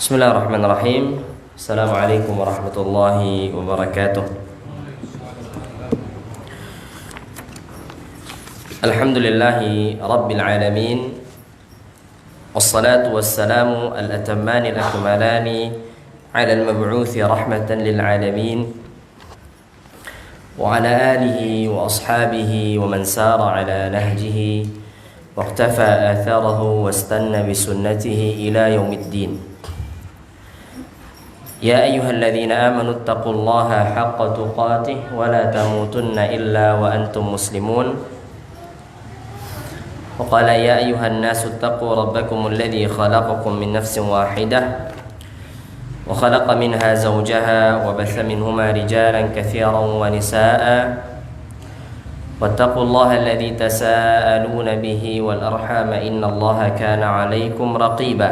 Bismillahirrahmanirrahim. Assalamualaikum warahmatullahi wabarakatuh. Alhamdulillahi rabbil alamin. Wassalatu wassalamu al-atammani al-akmalani ala al-mab'uthi rahmatan lil alamin wa ala alihi wa ashabihi wa man sara ala nahjihi wa iqtafa atharahu wa istanna bi sunnatihi ila yaumiddin. يا أيها الذين آمنوا اتقوا الله حق تقاته ولا تموتن إلا وأنتم مسلمون وقال يا أيها الناس اتقوا ربكم الذي خلقكم من نفس واحدة وخلق منها زوجها وبث منهما رجالا كثيرا ونساء واتقوا الله الذي تساءلون به والأرحام إن الله كان عليكم رقيبا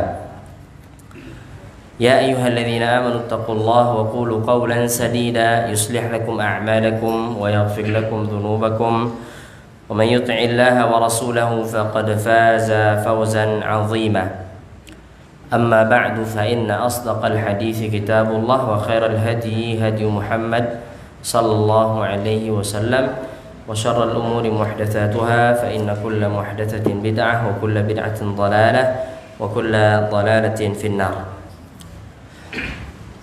يا أيها الذين آمنوا اتقوا الله وقولوا قولا سديدا يصلح لكم أعمالكم ويغفر لكم ذنوبكم ومن يطع الله ورسوله فقد فاز فوزا عظيما أما بعد فإن أصدق الحديث كتاب الله وخير الهدي هدي محمد صلى الله عليه وسلم وشر الأمور محدثاتها فإن كل محدثة بدعة وكل بدعة ضلالة وكل ضلالة في النار.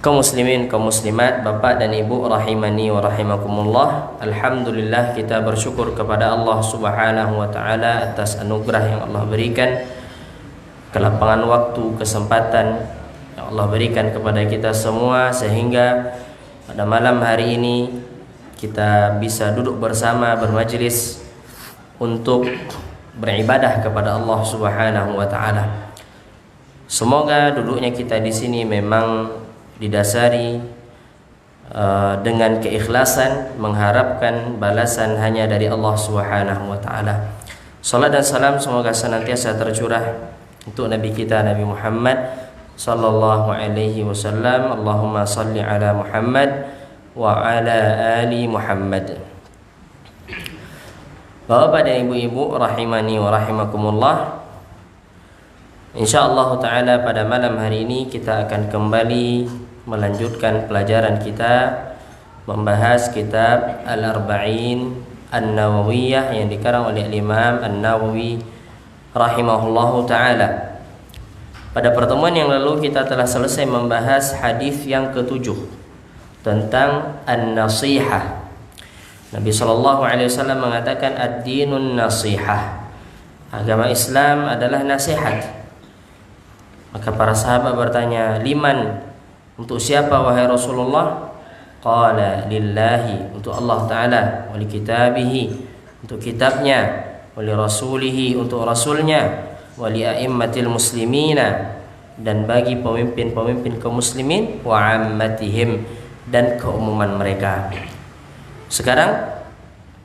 Kaum muslimin, kaum muslimat, bapak dan ibu rahimani wa rahimakumullah. Alhamdulillah, kita bersyukur kepada Allah Subhanahu wa taala atas anugerah yang Allah berikan, kelapangan waktu, kesempatan yang Allah berikan kepada kita semua, sehingga pada malam hari ini kita bisa duduk bersama bermajlis untuk beribadah kepada Allah Subhanahu wa taala. Semoga duduknya kita di sini memang didasari dengan keikhlasan, mengharapkan balasan hanya dari Allah Subhanahu wa taala. Salat dan salam semoga senantiasa tercurah untuk Nabi kita Nabi Muhammad sallallahu alaihi wasallam. Allahumma salli ala Muhammad wa ala ali Muhammad. Bapak dan ibu-ibu rahimani wa rahimakumullah. Insyaallah taala pada malam hari ini kita akan kembali melanjutkan pelajaran kita membahas kitab Al-Arba'in An-Nawawiyah yang dikarang oleh Imam An-Nawawi rahimahullahu taala. Pada pertemuan yang lalu kita telah selesai membahas hadis yang ketujuh tentang an-nasihah. Nabi sallallahu alaihi wasallam mengatakan ad-dinun nasihah. Agama Islam adalah nasihat. Maka para sahabat bertanya, liman, untuk siapa wahai Rasulullah? Qala lillahi, untuk Allah Ta'ala, wali kitabihi, untuk kitabnya, wali rasulihi, untuk rasulnya, wali a'immatil muslimina, dan bagi pemimpin-pemimpin kaum muslimin, wa ammatihim, dan keumuman mereka. Sekarang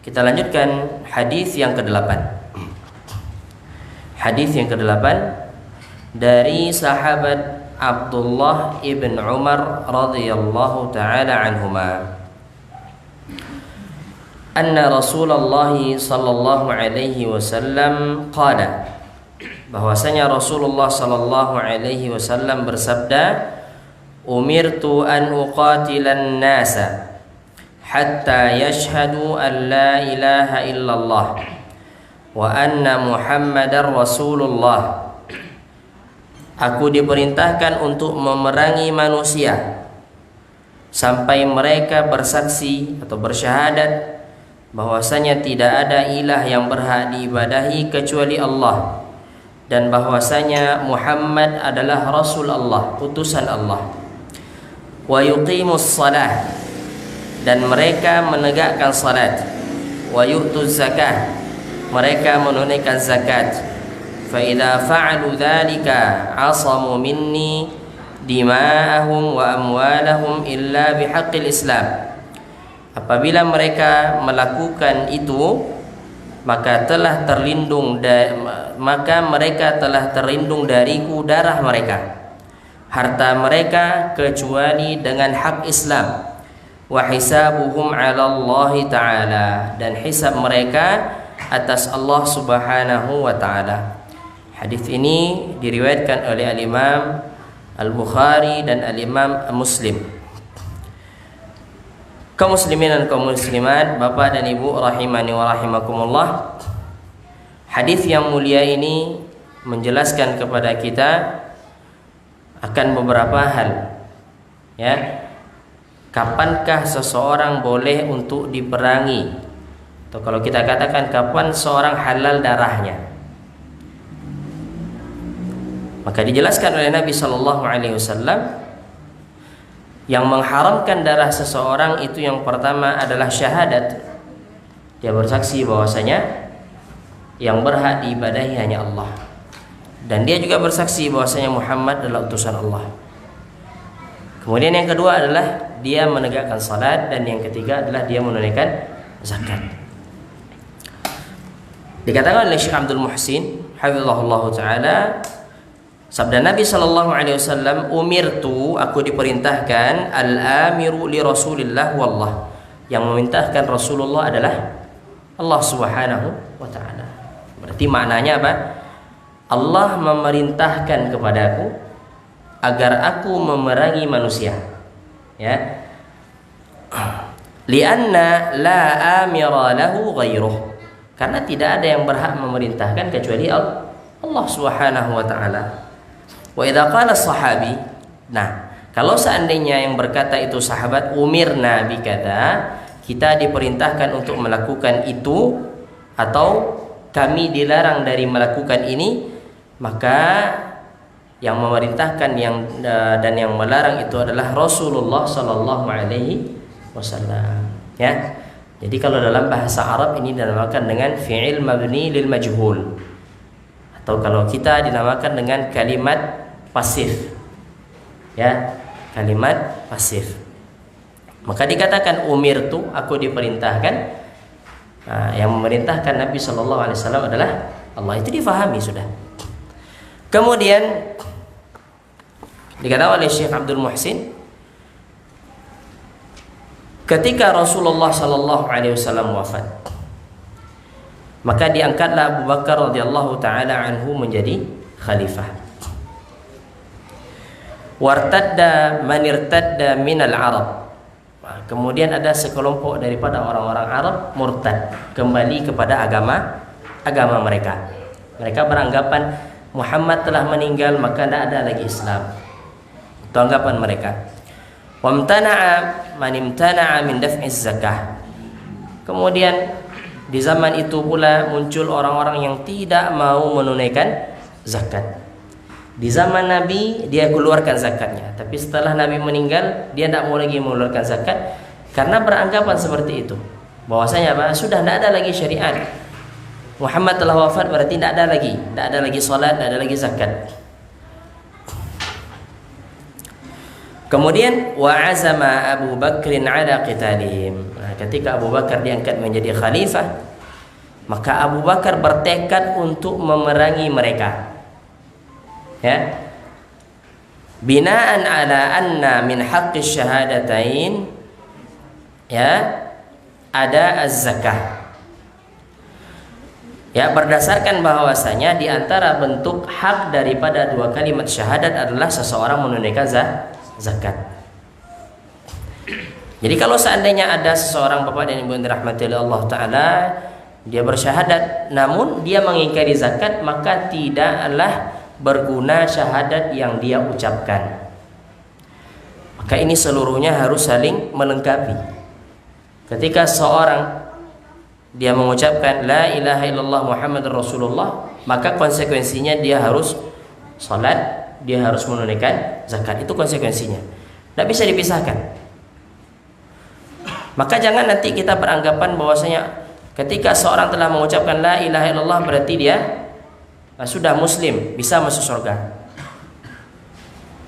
kita lanjutkan hadis yang ke-8. Hadis yang ke-8 dari sahabat Abdullah ibn Umar radhiyallahu ta'ala anhuma, anna Rasulullah sallallahu alaihi wasallam qala, bahwasanya Rasulullah sallallahu alaihi wasallam bersabda, umirtu an uqatilan nasa hatta yashhadu an la ilaha illallah wa anna Muhammadar Rasulullah. Aku diperintahkan untuk memerangi manusia sampai mereka bersaksi atau bersyahadat bahwasanya tidak ada ilah yang berhak diibadahi kecuali Allah, dan bahwasanya Muhammad adalah Rasul Allah, utusan Allah. Wa yuqimus salah, dan mereka menegakkan salat. Wa yu'tuz zakah, mereka menunaikan zakat. فَإِذَا فَعَلُوا ذَلِكَ عَصَمُوا مِنِّي دِمَاءَهُمْ وَأَمْوَالَهُمْ إِلَّا بِحَقِّ الْإِسْلَامِ. Apabila mereka melakukan itu, maka mereka telah terlindung dariku darah mereka, harta mereka, kecuali dengan hak Islam. Wa hisabuhum 'ala Allah Ta'ala, dan hisab mereka atas Allah Subhanahu wa taala. Hadis ini diriwayatkan oleh Al-Imam Al-Bukhari dan Al-Imam Muslim. Kaum muslimin dan kaum muslimat, Bapak dan Ibu rahimani wa rahimakumullah. Hadis yang mulia ini menjelaskan kepada kita akan beberapa hal. Ya. Kapankah seseorang boleh untuk diperangi? Atau kalau kita katakan kapan seorang halal darahnya? Maka dijelaskan oleh Nabi sallallahu alaihi wasallam yang mengharamkan darah seseorang itu yang pertama adalah syahadat. Dia bersaksi bahwasanya yang berhak diibadahi hanya Allah. Dan dia juga bersaksi bahwasanya Muhammad adalah utusan Allah. Kemudian yang kedua adalah dia menegakkan salat, dan yang ketiga adalah dia menunaikan zakat. Dikatakan oleh Syekh Abdul Muhsin hafizahullah taala, sabda Nabi sallallahu alaihi wasallam, umirtu, aku diperintahkan, al-amiru li Rasulillah wallah, yang memerintahkan Rasulullah adalah Allah Subhanahu wa taala. Berarti maknanya apa? Allah memerintahkan kepadaku agar aku memerangi manusia. Ya. Lianna la amira lahu ghairuh. Karena tidak ada yang berhak memerintahkan kecuali Allah Subhanahu wa taala. Wa idza qala sahabi, nah, kalau seandainya yang berkata itu sahabat, umirna bikadza, kita diperintahkan untuk melakukan itu, atau kami dilarang dari melakukan ini, maka yang memerintahkan dan yang melarang itu adalah Rasulullah sallallahu alaihi wasallam. Ya. Jadi kalau dalam bahasa Arab ini dinamakan dengan fi'il mabni lil majhul, atau kalau kita dinamakan dengan kalimat pasif. Ya, kalimat pasif. Maka dikatakan umirtu, aku diperintahkan. Nah, yang memerintahkan Nabi sallallahu alaihi wasallam adalah Allah. Itu difahami sudah. Kemudian dikatakan oleh Syekh Abdul Muhsin, ketika Rasulullah sallallahu alaihi wasallam wafat, maka diangkatlah Abu Bakar radhiyallahu taala anhu menjadi khalifah. Wartadda man irtadda minal Arab. Kemudian ada sekelompok daripada orang-orang Arab murtad, kembali kepada agama mereka. Mereka beranggapan Muhammad telah meninggal, maka tidak ada lagi Islam. Itu anggapan mereka. Wamtana'a man imtana'a min daf'iz zakah. Kemudian di zaman itu pula muncul orang-orang yang tidak mau menunaikan zakat. Di zaman Nabi dia keluarkan zakatnya, tapi setelah Nabi meninggal dia tidak mau lagi mengeluarkan zakat karena beranggapan seperti itu, bahwasanya sudah tidak ada lagi syariat. Muhammad telah wafat, berarti tidak ada lagi salat, tidak ada lagi zakat. Kemudian wa azama Abu Bakrin ala qitalihim. Ketika Abu Bakar diangkat menjadi khalifah, maka Abu Bakar bertekad untuk memerangi mereka. Ya. Binaan ala anna min haqqi syahadatain, ya, ada az-zakah. Ya, berdasarkan bahwasanya di antara bentuk hak daripada dua kalimat syahadat adalah seseorang menunaikan zakat. Jadi kalau seandainya ada seseorang Bapak dan Ibu yang dirahmati oleh Allah taala, dia bersyahadat namun dia mengingkari zakat, maka tidaklah berguna syahadat yang dia ucapkan. Maka ini seluruhnya harus saling melengkapi. Ketika seorang dia mengucapkan la ilaha illallah Muhammadur Rasulullah, maka konsekuensinya dia harus salat, dia harus menunaikan zakat. Itu konsekuensinya. Tidak bisa dipisahkan. Maka jangan nanti kita beranggapan bahwasanya ketika seorang telah mengucapkan la ilaha illallah berarti dia sudah muslim, bisa masuk surga.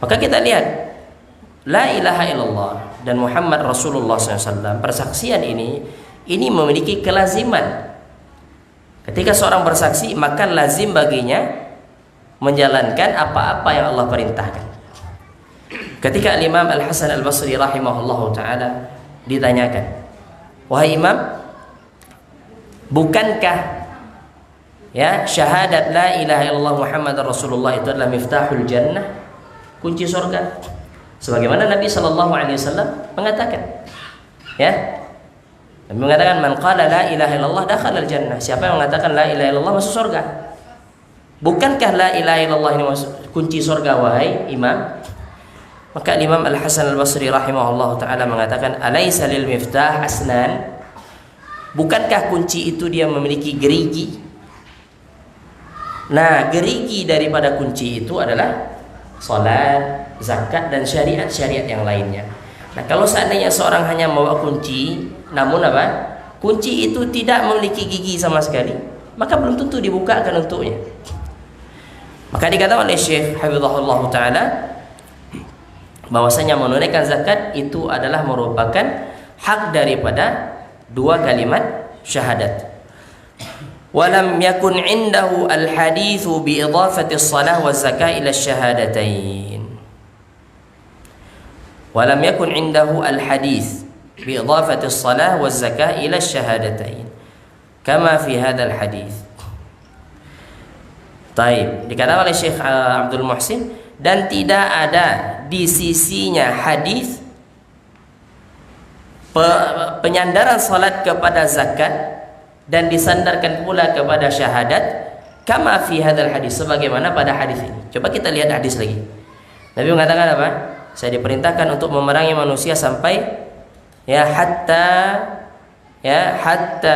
Maka kita lihat la ilaha illallah dan Muhammad Rasulullah SAW, persaksian ini memiliki kelaziman. Ketika seorang bersaksi, maka lazim baginya menjalankan apa-apa yang Allah perintahkan. Ketika Imam Al-Hasan Al-Basri rahimahullahu ta'ala ditanyakan, wahai Imam, bukankah syahadat la ilaha illallah Muhammad Rasulullah itu adalah miftahul jannah? kunci surga. Sebagaimana Nabi Shallallahu Alaihi Wasallam mengatakan, ya, Nabi mengatakan, man qala la ilaha illallah dakhala al-jannah. Siapa yang mengatakan la ilaha illallah masuk surga. Bukankah la ilaha illallah ini kunci surga, wahai imam? Maka Imam Al-Hasan Al-Basri rahimahullah ta'ala mengatakan, alaysa lil miftah asnan? Bukankah kunci itu dia memiliki gerigi? Nah, gerigi daripada kunci itu adalah salat, zakat, dan syariat-syariat yang lainnya. Nah, kalau seandainya seorang hanya membawa kunci, namun apa? Kunci itu tidak memiliki gigi sama sekali, maka belum tentu dibukakan untuknya. Maka dikatakan oleh Syekh Hafizahullah Ta'ala bahwasanya menunaikan zakat itu adalah merupakan hak daripada dua kalimat syahadat. Walam yakun indahu al-hadithu bi idafati as-salah wa zakah ila ash-shahadatain. Walam yakun indahu al-hadith bi idafati as-salah wa zakah ila ash-shahadatain kama fi hadzal hadits. Taib, dikatakan oleh Syekh Abdul Muhsin, dan tidak ada di sisinya hadis penyandaran salat kepada zakat dan disandarkan pula kepada syahadat kama fi hadzal hadis, sebagaimana pada hadis ini. Coba kita lihat hadis lagi. Nabi mengatakan apa? Saya diperintahkan untuk memerangi manusia sampai hatta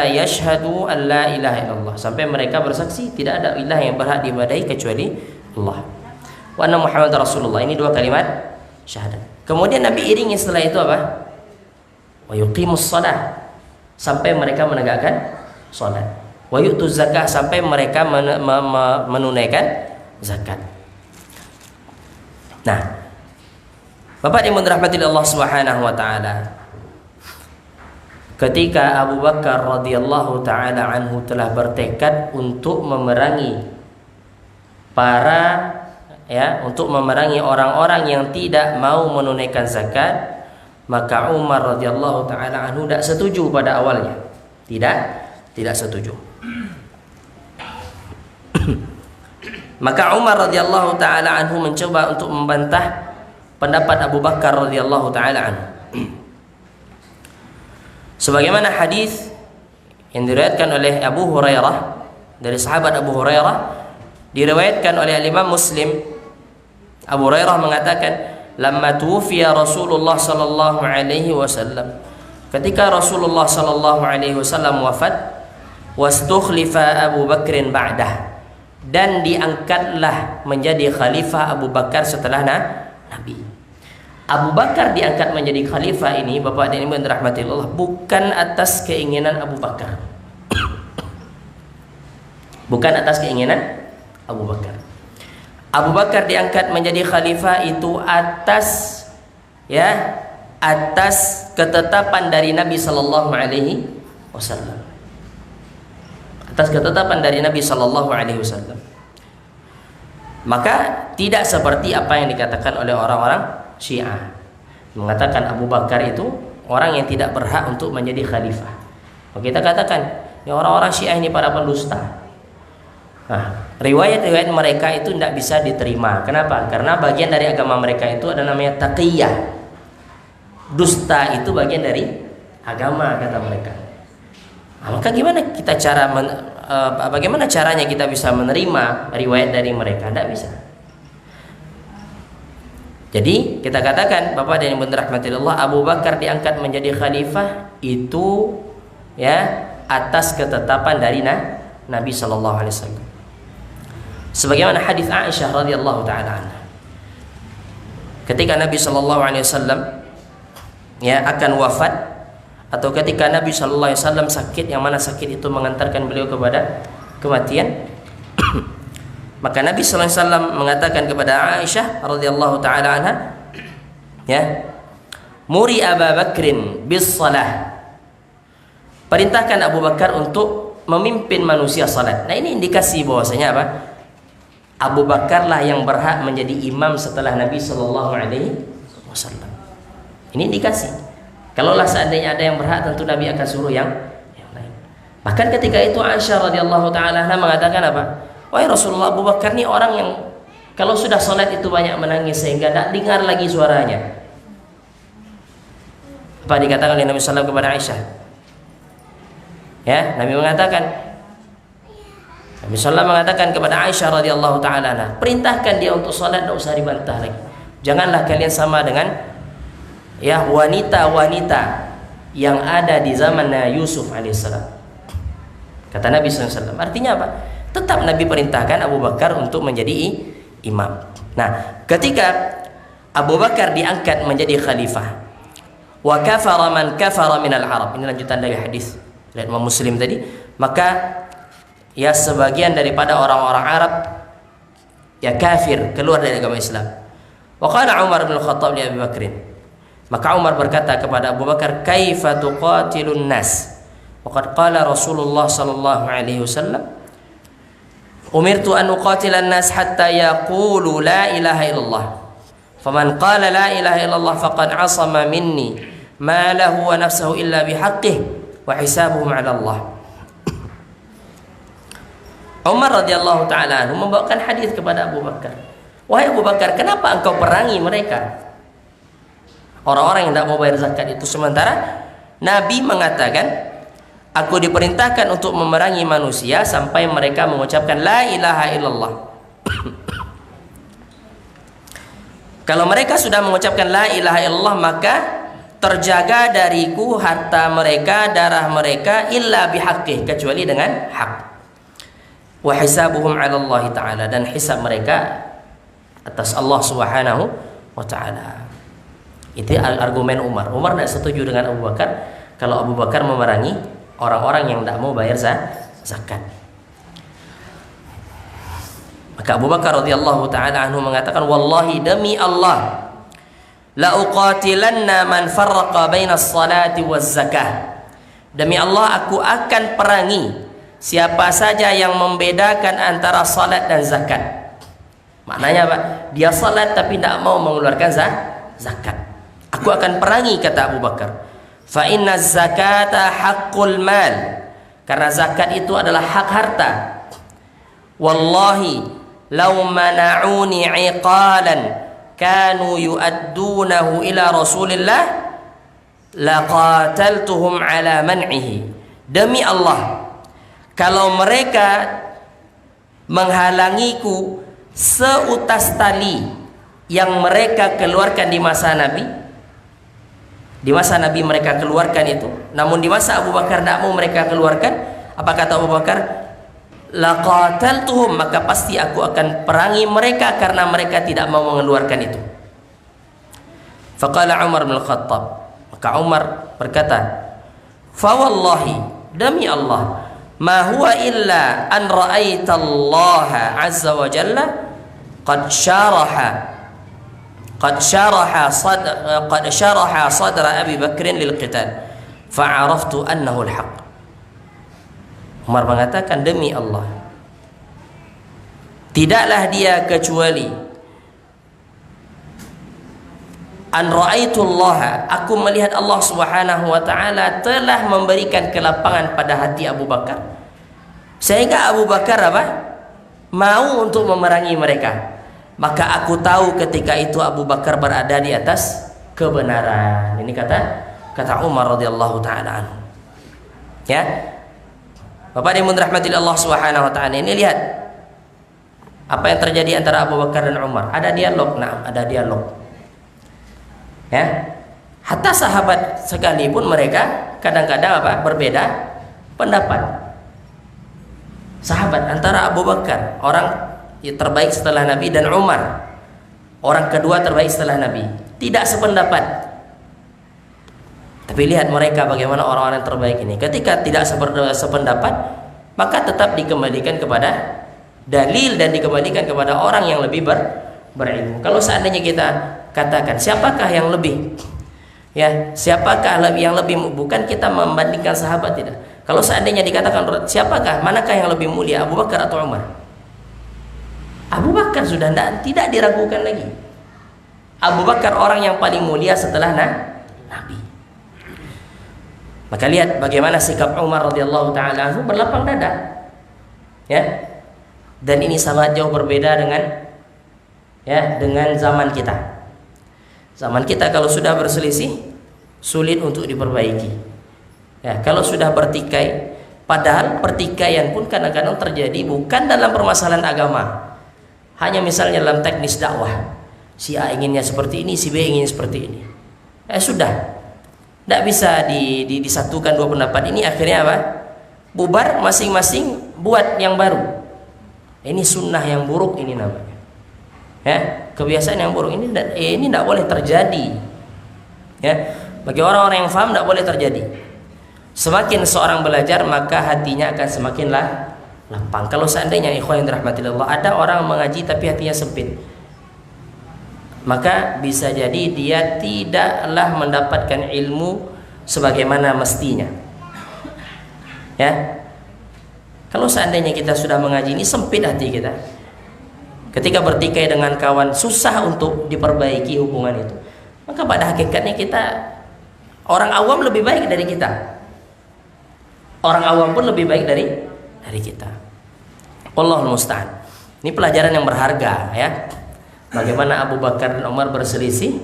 yashhadu an la ilaha illallah, sampai mereka bersaksi tidak ada ilah yang berhak diibadahi kecuali Allah, wa anna Muhammad Rasulullah. Ini dua kalimat syahadat. Kemudian Nabi iringi setelah itu apa? Wa yuqimus shalah, sampai mereka menegakkan salat. Wa yu'tuz zakah, sampai mereka menunaikan zakat. Nah, Bapak yang dirahmati Allah Subhanahu wa taala, ketika Abu Bakar radhiyallahu taala anhu telah bertekad untuk memerangi untuk memerangi orang-orang yang tidak mau menunaikan zakat, maka Umar radhiyallahu taala anhu tidak setuju pada awalnya. Tidak setuju. Maka Umar radhiyallahu taala anhu mencoba untuk membantah pendapat Abu Bakar radhiyallahu taala anhu. Sebagaimana hadis yang diriwayatkan oleh Abu Hurairah dari sahabat Abu Hurairah, diriwayatkan oleh Imam Muslim. Abu Hurairah mengatakan, lamma tuwfiya Rasulullah sallallahu alaihi wasallam, ketika Rasulullah sallallahu alaihi wasallam wafat, wastukhlifa Abu Bakrin ba'dah, dan diangkatlah menjadi khalifah Abu Bakar setelah Nabi. Abu Bakar diangkat menjadi khalifah ini, Bapak dan Ibu yang dirahmati Allah, bukan atas keinginan Abu Bakar. Bukan atas keinginan Abu Bakar. Abu Bakar diangkat menjadi khalifah itu atas ketetapan dari Nabi sallallahu alaihi wasallam. Atas ketetapan dari Nabi sallallahu alaihi wasallam. Maka tidak seperti apa yang dikatakan oleh orang-orang Syiah, mengatakan Abu Bakar itu orang yang tidak berhak untuk menjadi khalifah. Maka kita katakan, ya orang-orang Syiah ini para pendusta. Nah, riwayat-riwayat mereka itu tidak bisa diterima. Kenapa? Karena bagian dari agama mereka itu ada namanya taqiyah. Dusta itu bagian dari agama, kata mereka. Nah, maka bagaimana caranya kita bisa menerima riwayat dari mereka? Tidak bisa. Jadi kita katakan, Bapak dan Ibu dirahmati Allah, Abu Bakar diangkat menjadi khalifah itu atas ketetapan dari Nabi sallallahu alaihi wasallam. Sebagaimana hadis Aisyah radhiyallahu taala anha. Ketika Nabi sallallahu alaihi wasallam akan wafat, atau ketika Nabi sallallahu alaihi wasallam sakit, yang mana sakit itu mengantarkan beliau kepada kematian, maka Nabi sallallahu alaihi wasallam mengatakan kepada Aisyah radhiyallahu taala anha, muri Abu Bakrin bis salah, perintahkan Abu Bakar untuk memimpin manusia salat. Nah, ini indikasi bahwasanya apa? Abu Bakarlah yang berhak menjadi imam setelah Nabi sallallahu alaihi wasallam. Ini indikasi. Kalaulah seandainya ada yang berhak, tentu Nabi akan suruh yang lain. Bahkan ketika itu Aisyah radhiyallahu taala anha mengatakan apa? Wahai Rasulullah, Abu Bakar ini orang yang Kalau sudah sholat itu banyak menangis sehingga tidak dengar lagi suaranya. Apa dikatakan oleh Nabi SAW kepada Aisyah? Ya, Nabi SAW mengatakan kepada Aisyah radhiyallahu taala anha, perintahkan dia untuk sholat, tidak usah dibantah lagi. Janganlah kalian sama dengan ya wanita-wanita yang ada di zaman Yusuf alaihissalam. Kata Nabi SAW. Artinya apa? Tetap Nabi perintahkan Abu Bakar untuk menjadi imam. Nah, ketika Abu Bakar diangkat menjadi khalifah, wa kafara man kafara minal Arab. Ini lanjutan dari hadis riwayat Imam Muslim tadi. Maka ya sebagian daripada orang-orang Arab ya kafir, keluar dari agama Islam. Wa qala Umar bin Khattab li Abi Bakrin. Maka Umar berkata kepada Abu Bakar, "Kaifa tuqatilun nas? Wa qad qala Rasulullah sallallahu alaihi wasallam, umirtu an uqatila an-nas hatta yaqulu la ilaha illallah. Faman qala la ilaha illallah faqad 'asama minni ma lahu wa nafsuhu illa bihaqqihi wa hisabuhum 'ala Allah." Umar radhiyallahu taala anhu membawakan hadis kepada Abu Bakar. Wahai Abu Bakar, kenapa engkau perangi mereka? Orang-orang yang tidak mau bayar zakat itu, sementara Nabi mengatakan, aku diperintahkan untuk memerangi manusia sampai mereka mengucapkan la ilaha illallah. Kalau mereka sudah mengucapkan la ilaha illallah, maka terjaga dariku harta mereka, darah mereka, illa bihaqqih, kecuali dengan hak. Wa hisabuhum 'ala Allah taala, dan hisab mereka atas Allah Subhanahu wa taala. Itu argumen Umar. Umar tidak setuju dengan Abu Bakar kalau Abu Bakar memerangi orang-orang yang tidak mau bayar zakat. Maka Abu Bakar radhiyallahu taala anhu mengatakan, wallahi demi Allah, la uqatilanna man farraqa baina as-salati waz-zakah. Demi Allah, aku akan perangi siapa saja yang membedakan antara salat dan zakat. Maknanya apa? Dia salat tapi tidak mau mengeluarkan zakat. Aku akan perangi, kata Abu Bakar. Fa inna zakata haqqul mal. Karena zakat itu adalah hak harta. Wallahi law mana'uni 'iqalan kanu yu'addunahu ila Rasulillah laqataltuhum 'ala man'ihi. Demi Allah, kalau mereka menghalangiku seutas tali yang mereka keluarkan di masa Nabi, di masa Nabi mereka keluarkan itu, namun di masa Abu Bakar tidak mau mereka keluarkan, apa kata Abu Bakar? Laqataltuhum, maka pasti aku akan perangi mereka karena mereka tidak mau mengeluarkan itu. Faqala Umar bin Khattab, maka Umar berkata, fa wallahi, demi Allah, ma huwa illa an ra'aita Allah azza wa jalla qad syaraha sadra Abi Bakr lil qital fa'araftu annahu al-haq. Umar mengatakan, demi Allah, tidaklah dia kecuali an ra'aitu Allah, aku melihat Allah Subhanahu wa taala telah memberikan kelapangan pada hati Abu Bakar, sehingga Abu Bakar apa? Mau untuk memerangi mereka. Maka aku tahu ketika itu Abu Bakar berada di atas kebenaran. Ini kata Umar radhiyallahu taala anhu. Ya. Bapak dan Ibu rahmatillah Allah Subhanahu wa taala, ini lihat apa yang terjadi antara Abu Bakar dan Umar. Ada dialog, ada dialog. Ya, hatta sahabat sekalipun mereka kadang-kadang apa? Berbeda pendapat. Sahabat antara Abu Bakar, orang terbaik setelah Nabi, dan Umar, orang kedua terbaik setelah Nabi, tidak sependapat. Tapi lihat mereka bagaimana orang-orang terbaik ini. Ketika tidak sependapat, maka tetap dikembalikan kepada dalil dan dikembalikan kepada orang yang lebih berilmu. Kalau seandainya kita katakan siapakah yang lebih, ya siapakah yang lebih, bukan kita membandingkan sahabat, tidak. Kalau seandainya dikatakan siapakah, manakah yang lebih mulia, Abu Bakar atau Umar? Abu Bakar sudah tidak diragukan lagi. Abu Bakar orang yang paling mulia setelah Nabi. Maka lihat bagaimana sikap Umar radhiyallahu taala anhu, berlapang dada. Ya. Dan ini sangat jauh berbeda dengan ya dengan zaman kita. Zaman kita kalau sudah berselisih sulit untuk diperbaiki. Ya, kalau sudah bertikai, padahal pertikaian pun kadang-kadang terjadi bukan dalam permasalahan agama. Hanya misalnya dalam teknis dakwah. Si A inginnya seperti ini, si B inginnya seperti ini. Sudah. Tidak bisa disatukan dua pendapat ini, akhirnya apa? Bubar, masing-masing buat yang baru. Ini sunnah yang buruk ini namanya. Ya, kebiasaan yang buruk ini tidak boleh terjadi. Ya, bagi orang-orang yang paham tidak boleh terjadi. Semakin seorang belajar maka hatinya akan semakin lapang. Kalau seandainya ikhwan yang dirahmati Allah, ada orang mengaji tapi hatinya sempit, maka bisa jadi dia tidaklah mendapatkan ilmu sebagaimana mestinya. Ya, kalau seandainya kita sudah mengaji ini sempit hati kita, ketika bertikai dengan kawan susah untuk diperbaiki hubungan itu, maka pada hakikatnya kita orang awam lebih baik dari kita. Orang awam pun lebih baik dari kita. Wallahul musta'an. Ini pelajaran yang berharga ya. Bagaimana Abu Bakar dan Umar berselisih.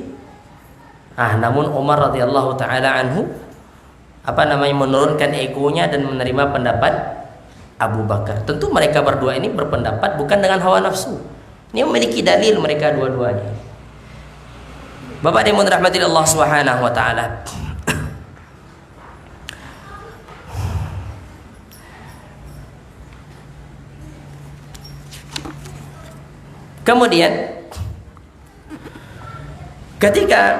Namun Umar radhiyallahu taala anhu menurunkan egonya dan menerima pendapat Abu Bakar. Tentu mereka berdua ini berpendapat bukan dengan hawa nafsu. Ini memiliki dalil mereka dua-duanya. Bapak dan Ibu rahmati Allah Subhanahu wa taala. Kemudian ketika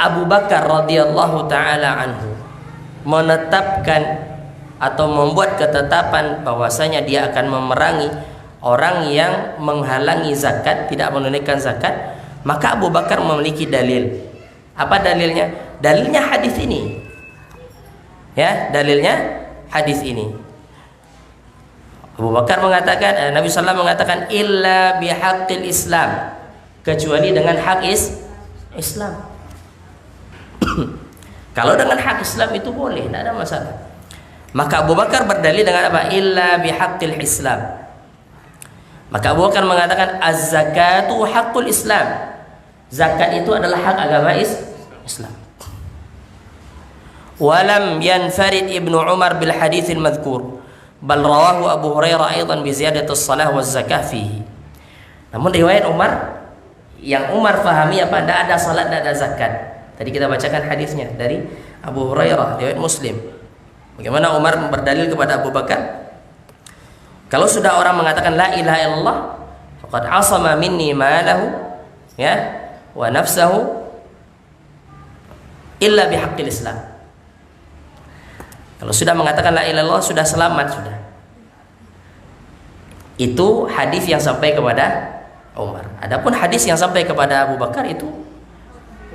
Abu Bakar radhiyallahu taala anhu menetapkan atau membuat ketetapan bahwasanya dia akan memerangi orang yang menghalangi zakat, tidak menunaikan zakat, maka Abu Bakar memiliki dalil. Apa dalilnya? Dalilnya hadis ini. Ya, dalilnya hadis ini. Abu Bakar mengatakan, Nabi SAW mengatakan illa bihaqqil Islam, kecuali dengan hak Islam. Kalau dengan hak Islam itu boleh, tidak ada masalah. Maka Abu Bakar berdalil dengan apa? Illa bihaqqil Islam. Maka Abu Bakar mengatakan az-zakatu haqqul Islam. Zakat itu adalah hak agama Islam. Walam yanfarid Ibnu Umar bil haditsil madhkur, bal rawahu Abu Hurairah aidan bi ziyadatis shalah waz zakah fihi. Namun riwayat Umar yang Umar fahami apa? Tidak ada salat, tidak ada zakat. Tadi kita bacakan hadisnya dari Abu Hurairah, riwayat Muslim. Bagaimana Umar berdalil kepada Abu Bakar? Kalau sudah orang mengatakan la ilaha illallah, faqad asama minni malahu ya wa nafsahu illa bihaqqil Islam. Kalau sudah mengatakan la ilaha illallah sudah selamat sudah. Itu hadis yang sampai kepada Umar. Adapun hadis yang sampai kepada Abu Bakar itu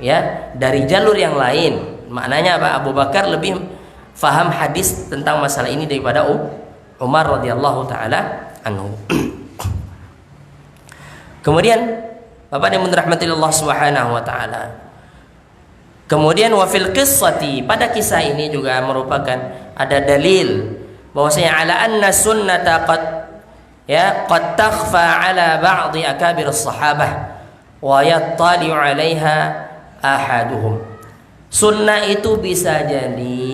ya dari jalur yang lain. Maknanya apa? Abu Bakar lebih faham hadis tentang masalah ini daripada Umar radhiyallahu taala anhu. Kemudian Bapak yang dirahmati Allah Subhanahu wa taala. Kemudian wa fil qissati, pada kisah ini juga merupakan ada dalil bahwasanya ala anna sunnata qad takhfa ala ba'dhi akabir as-sahabah wa yattali'u 'alaiha ahaduhum. Sunnah itu bisa jadi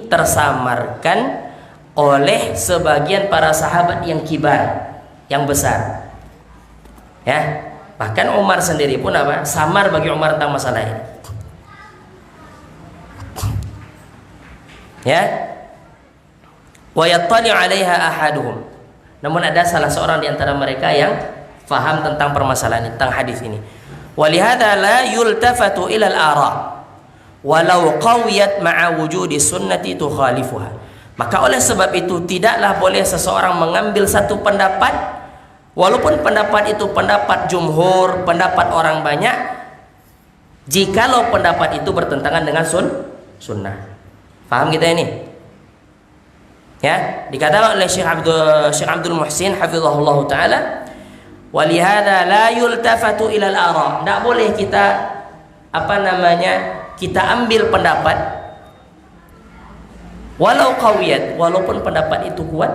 tersamarkan oleh sebagian para sahabat yang kibar, yang besar. Ya, bahkan Umar sendiri pun apa? Samar bagi Umar tentang masalah ini. Ya. Wa yattali'u 'alaiha ahaduhum. Namun ada salah seorang di antara mereka yang faham tentang permasalahan ini, tentang hadis ini. Walihada la yultafatu ila al-ara walau qawiyat ma'a wujudi sunnati tukhalifuha. Maka oleh sebab itu tidaklah boleh seseorang mengambil satu pendapat walaupun pendapat itu pendapat jumhur, pendapat orang banyak, jikalau pendapat itu bertentangan dengan sunnah. Paham kita ini? Ya, dikatakan oleh Syekh Abdul Muhsin hafizahullah taala, walihada la yultafatu ila al-ara. Tidak boleh kita kita ambil pendapat walau qawiyat, walaupun pendapat itu kuat,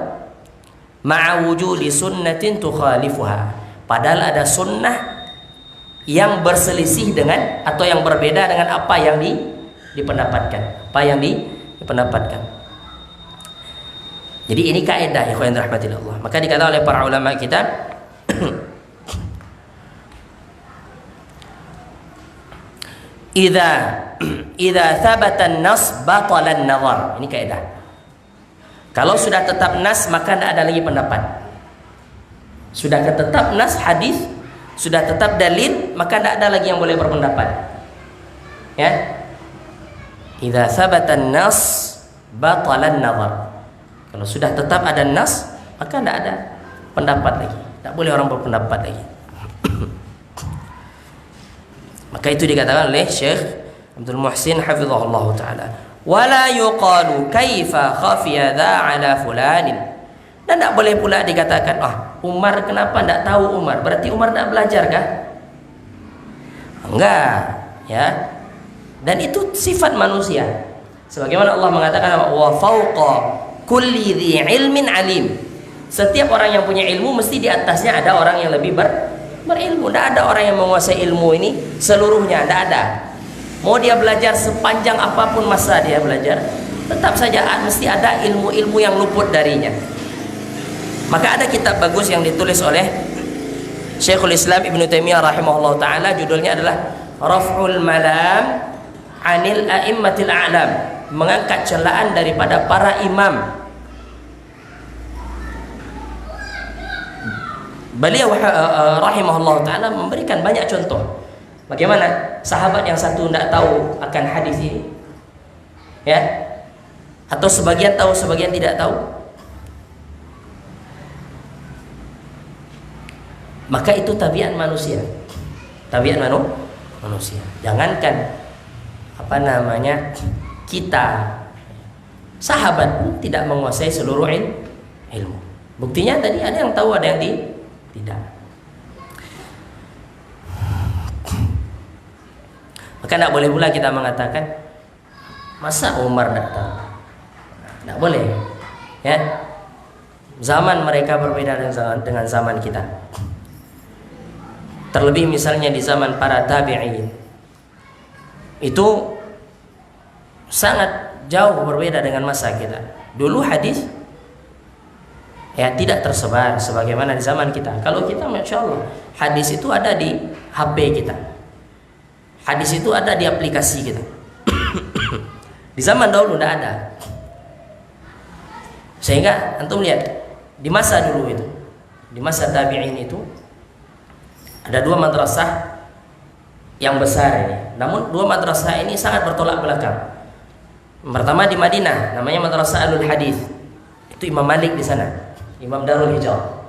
ma'a wujudi sunnatin tukhalifuha, padahal ada sunnah yang berselisih dengan atau yang berbeda dengan apa yang dipendapatkan, dipendapatkan. Jadi ini kaidah ya ikhwan rahmatillah. Maka dikatakan oleh para ulama kita idza thabata an-nas batala an-nazar. Ini kaidah. Kalau sudah tetap nas maka tidak ada lagi pendapat. Sudah tetap nas hadis, sudah tetap dalil, maka tidak ada lagi yang boleh berpendapat. Ya. Idza thabata an-nas batala an-nazar. Kalau sudah tetap ada nas, maka tidak ada pendapat lagi. Tidak boleh orang berpendapat lagi. Maka itu dikatakan oleh Syekh Abdul Muhsin hafizahullah taala. Wala yuqalu kaifa khafiya dha ala fulanin. Dan tidak boleh pula dikatakan, Umar kenapa tidak tahu Umar? Berarti Umar tidak belajar kah? Enggak, ya. Dan itu sifat manusia. Sebagaimana Allah mengatakan wa fauqa kulli dhi ilmin alim. Setiap orang yang punya ilmu mesti di atasnya ada orang yang lebih berilmu. Tidak ada orang yang menguasai ilmu ini seluruhnya, tidak ada. Mau dia belajar sepanjang apapun masa dia belajar, tetap saja mesti ada ilmu-ilmu yang luput darinya. Maka ada kitab bagus yang ditulis oleh Syekhul Islam Ibnu Taimiyah rahimahullah taala, judulnya adalah Raf'ul Malam 'anil A'immatil A'lam, mengangkat celaan daripada para imam. Beliau rahimahullah taala memberikan banyak contoh. Bagaimana sahabat yang satu tidak tahu akan hadis ini, ya, atau sebagian tahu, sebagian tidak tahu. Maka itu tabiat manusia, manusia. Jangankan kita, sahabat pun tidak menguasai seluruh ilmu. Buktinya tadi ada yang tahu, ada yang tidak. Maka tidak boleh pula kita mengatakan masa Umar tidak tahu. Tidak boleh, ya. Zaman mereka berbeda dengan zaman kita. Terlebih misalnya di zaman para tabi'in, itu sangat jauh berbeda dengan masa kita. Dulu hadis ya tidak tersebar sebagaimana di zaman kita. Kalau kita, masya Allah, hadis itu ada di HP kita, hadis itu ada di aplikasi kita. Di zaman dahulu tidak ada. Sehingga antum lihat di masa dulu itu, di masa tabi'in itu ada dua madrasah yang besar ini. Namun dua madrasah ini sangat bertolak belakang. Pertama di Madinah, namanya Madrasah Alul Hadis. Itu Imam Malik di sana, Imam Darul Hijrah.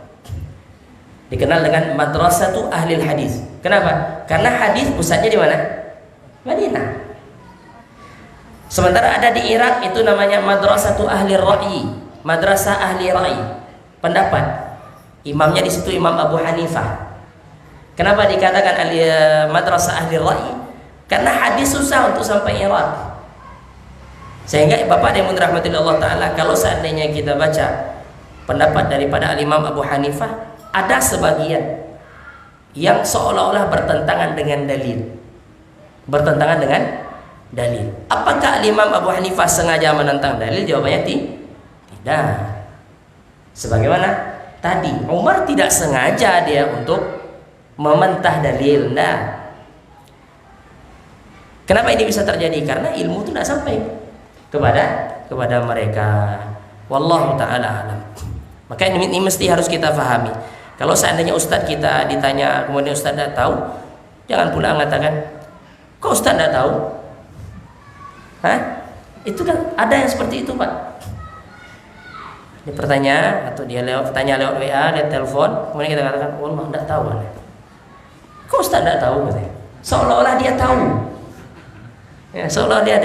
Dikenal dengan Madrasatu Ahlil Hadis. Kenapa? Karena hadis pusatnya di mana? Madinah. Sementara ada di Irak itu namanya Madrasatu Ahli Ra'i, Madrasah Ahli Ra'i, pendapat. Imamnya di situ Imam Abu Hanifah. Kenapa dikatakan Madrasah Ahli Ra'i? Karena hadis susah untuk sampai Irak. Sehingga Bapak yang rahmatillah Allah taala, kalau seandainya kita baca pendapat daripada Al-Imam Abu Hanifah, ada sebagian yang seolah-olah bertentangan dengan dalil. Bertentangan dengan dalil. Apakah Imam Abu Hanifah sengaja menentang dalil? Jawabannya tidak. Sebagaimana tadi, Umar tidak sengaja dia untuk mementah dalil. Nah, kenapa ini bisa terjadi? Karena ilmu itu tidak sampai kepada mereka. Wallahu taala alam. Maka ini mesti harus kita fahami. Kalau seandainya ustadz kita ditanya kemudian ustadz tidak tahu, jangan pula mengatakan, kok ustadz tidak tahu? Itu kan ada yang seperti itu, Pak. Dia pertanyaan atau dia tanya lewat WA, lewat telepon, kemudian kita katakan, wallah tidak tahu. Kok ustadz tidak tahu? Seolah-olah dia tahu. Ya, seolah dia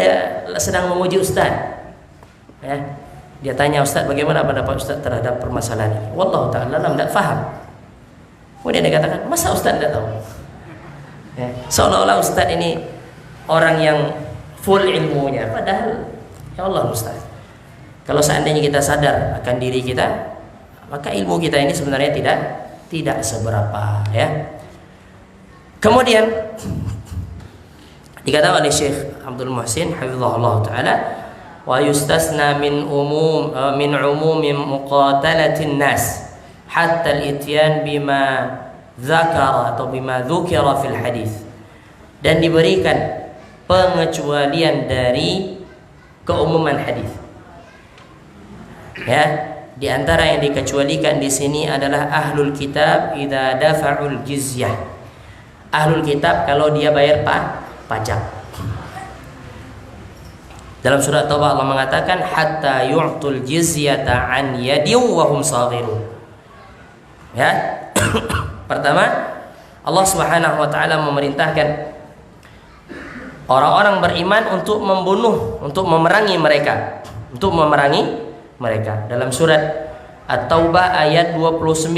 sedang memuji ustaz. Ya, dia tanya ustaz, bagaimana pendapat ustaz terhadap permasalahan ini? Wallahu ta'ala tidak faham. Kemudian dia katakan, masa ustaz tidak tahu? Ya, seolah-olah ustaz ini orang yang full ilmunya, padahal ya Allah ustaz. Kalau seandainya kita sadar akan diri kita, maka ilmu kita ini sebenarnya tidak seberapa, ya. Kemudian dikatakan oleh Syekh Abdul Muhsin hafizahullah taala, wa yustasna min umumi muqatalatin nas hatta al-ityan bima dzakara atau bima dzukira fil hadis, dan diberikan pengecualian dari keumuman hadis. Ya, di antara yang dikecualikan di sini adalah ahlul kitab idza dafa'ul jizyah. Ahlul kitab kalau dia bayar pajak. Dalam surat Taubah Allah mengatakan hatta yu'tul jizyata an yadin wa hum saghirun. Ya. Pertama, Allah Subhanahu wa taala memerintahkan orang-orang beriman untuk membunuh, untuk memerangi mereka, dalam surat At-Taubah ayat 29.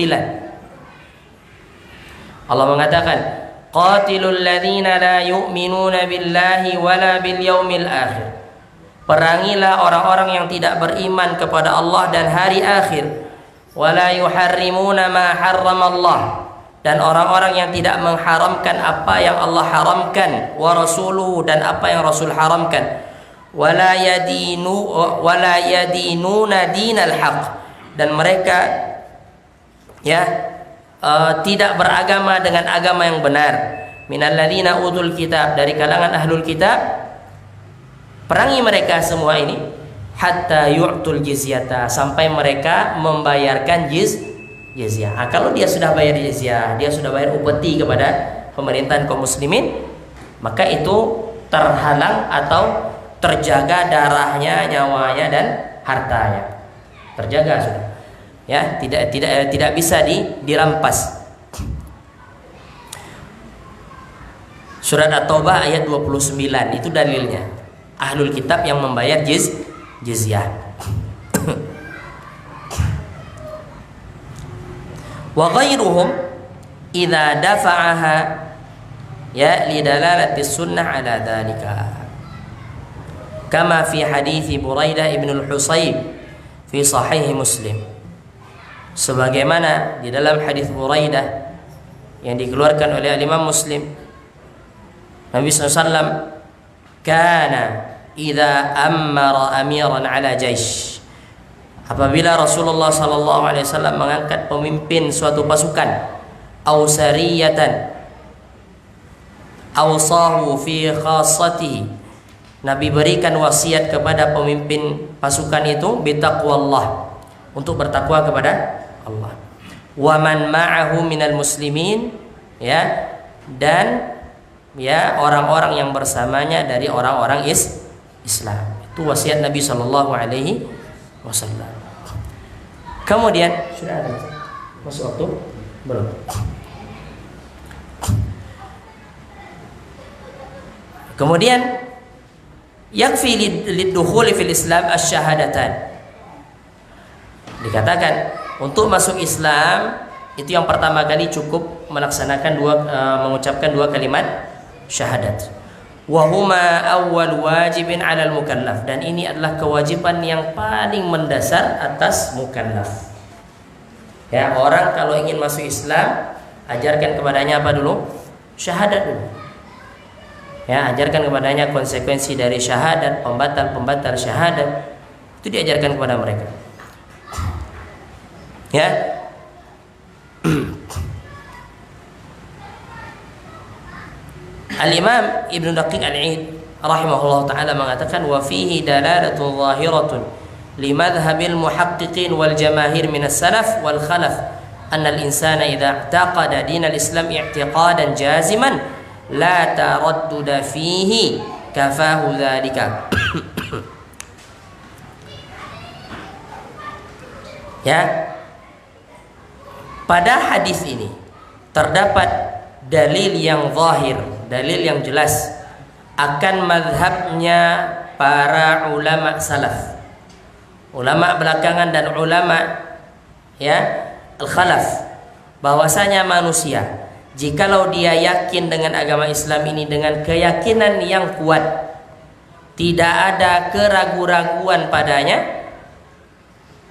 Allah mengatakan qatilul ladzina la yu'minuna billahi wala bil yaumil akhir. Perangilah orang-orang yang tidak beriman kepada Allah dan hari akhir. Wala yuharrimuna ma harramallah, dan orang-orang yang tidak mengharamkan apa yang Allah haramkan, wa rasuluhu, dan apa yang Rasul haramkan. Wala yadinuna dinal haq, dan mereka tidak beragama dengan agama yang benar. Minalladzina utul kitab, dari kalangan ahlul kitab. Perangi mereka semua ini hatta yu'tul jizyata, sampai mereka membayarkan jizyah. Nah, kalau dia sudah bayar jizyah, dia sudah bayar upeti kepada pemerintahan kaum muslimin, maka itu terhalang atau terjaga darahnya, nyawanya, dan hartanya. Terjaga sudah. Ya, tidak bisa dirampas. Surat At-Taubah ayat 29 itu dalilnya. Ahlul kitab yang membayar jizyah. Wa ghairuhum idza dafa'aha ya lidalalati sunnah ala dzalika. Kama fi hadits Buraidah ibn al-Husayb fi sahih Muslim. Sebagaimana di dalam hadis Buraidah yang dikeluarkan oleh Imam Muslim, Nabi SAW kana idza ammara amiran ala jaish, apabila Rasulullah SAW mengangkat pemimpin suatu pasukan, aw sariyatan awsahu fi khassatihi, Nabi berikan wasiat kepada pemimpin pasukan itu bitaqwallah, untuk bertakwa kepada Allah. Wa man ma'ahu minal muslimin, ya, dan ya orang-orang yang bersamanya dari orang-orang Islam. Itu wasiat Nabi sallallahu alaihi wasallam. Kemudian sudah ada masuk waktu belum? Kemudian yakfi lidukhuli fil Islam asyhadatan. Dikatakan untuk masuk Islam itu yang pertama kali cukup melaksanakan mengucapkan dua kalimat syahadat. Wa huma awwal wajibin 'alal mukallaf, dan ini adalah kewajiban yang paling mendasar atas mukallaf. Ya, orang kalau ingin masuk Islam, ajarkan kepadanya apa dulu? Syahadat dulu. Ya, ajarkan kepadanya konsekuensi dari syahadat, pembatal syahadat. Itu diajarkan kepada mereka. Ya. Al-Imam Ibn Daqiq Al-Id rahimahullah ta'ala mengatakan wa fihi dalalatun zahiratun limadhhabil muhaqqiqin wal jamahir minas salaf wal khalaf anna al-insana idza i'taqada din al-islam i'tiqadan jaziman la taradduda fihi kafahu dzalika. Ya, pada hadis ini terdapat dalil yang zahir, dalil yang jelas akan mazhabnya para ulama salaf, ulama belakangan dan ulama ya al-khalaf, bahwasanya manusia jikalau dia yakin dengan agama Islam ini dengan keyakinan yang kuat, tidak ada keraguan-raguan padanya,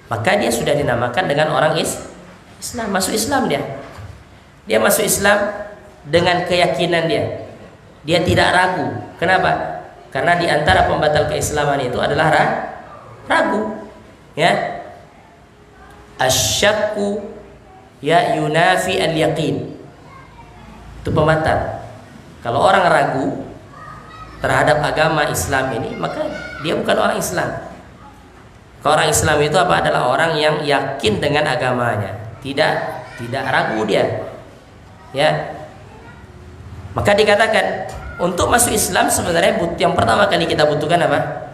maka dia sudah dinamakan dengan orang Islam, masuk Islam dia masuk Islam dengan keyakinan dia. Dia tidak ragu. Kenapa? Karena di antara pembatal keislaman itu adalah ragu. Ya. Asyakku ya yunafi al-yaqin. Itu pembatal. Kalau orang ragu terhadap agama Islam ini, maka dia bukan orang Islam. Kalau orang Islam itu apa? Adalah orang yang yakin dengan agamanya, tidak ragu dia. Ya. Maka dikatakan untuk masuk Islam sebenarnya yang pertama kali kita butuhkan apa?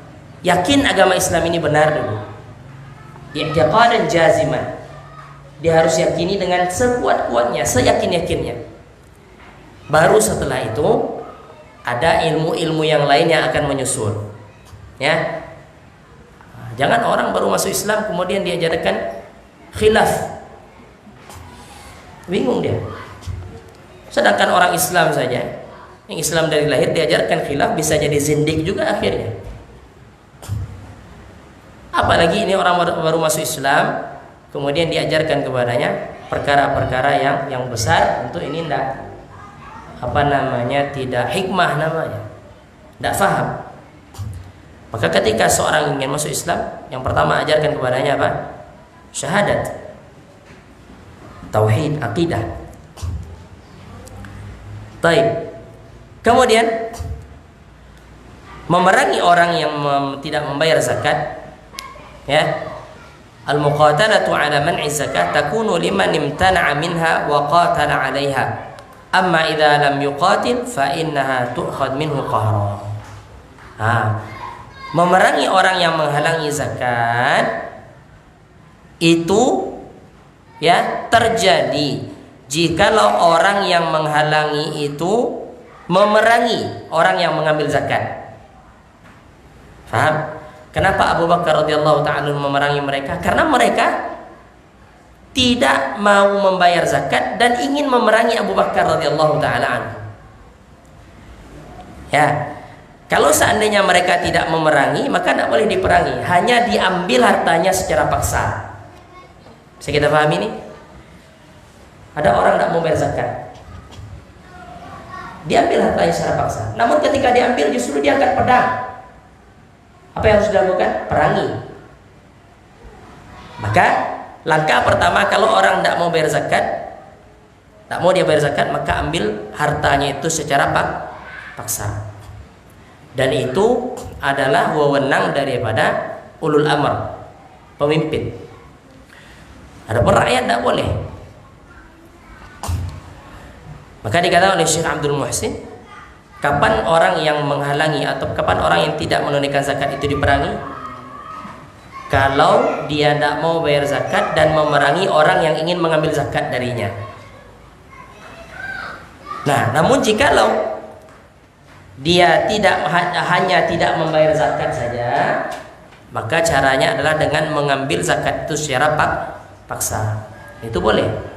Yakin agama Islam ini benar dulu. I'tiqadan jaziman. Dia harus yakini dengan sekuat-kuatnya, seyakin-yakinnya. Baru setelah itu ada ilmu-ilmu yang lain yang akan menyusul. Ya. Jangan orang baru masuk Islam kemudian diajarkan khilaf. Bingung dia. Sedangkan orang Islam saja, yang Islam dari lahir diajarkan khilaf, bisa jadi zindik juga akhirnya. Apalagi ini orang baru masuk Islam, kemudian diajarkan kepadanya perkara-perkara yang besar, untuk ini tidak tidak hikmah namanya, tidak faham. Maka ketika seorang ingin masuk Islam, yang pertama ajarkan kepadanya apa? Syahadat, tauhid, akidah. Baik. Kemudian memerangi orang yang tidak membayar zakat. Ya. Al-muqatalatu 'ala man'i zakat takunu liman imtana'a minha wa qatala 'alayha. Amma idza lam yuqatil fa innaha tu'khad minhu qahra. Memerangi orang yang menghalangi zakat itu ya terjadi jikalau orang yang menghalangi itu memerangi orang yang mengambil zakat. Faham? Kenapa Abu Bakar radhiyallahu ta'ala memerangi mereka? Karena mereka tidak mau membayar zakat dan ingin memerangi Abu Bakar radhiyallahu ta'ala anhu. Ya, kalau seandainya mereka tidak memerangi, maka tidak boleh diperangi, hanya diambil hartanya secara paksa. Bisa kita pahami ini? Ada orang tidak mau bayar zakat, diambil hartanya secara paksa. Namun ketika diambil justru dia angkat pedang. Apa yang harus dilakukan? Perangi. Maka langkah pertama, kalau orang tidak mau bayar zakat, tidak mau dia bayar zakat, maka ambil hartanya itu secara paksa. Dan itu adalah wewenang daripada ulul amr, pemimpin. Adapun rakyat tidak boleh. Maka dikatakan oleh Syekh Abdul Muhsin, kapan orang yang menghalangi atau kapan orang yang tidak menunaikan zakat itu diperangi? Kalau dia tidak mau bayar zakat dan memerangi orang yang ingin mengambil zakat darinya. Nah, namun jikalau dia hanya tidak membayar zakat saja, maka caranya adalah dengan mengambil zakat itu secara paksa. Itu boleh.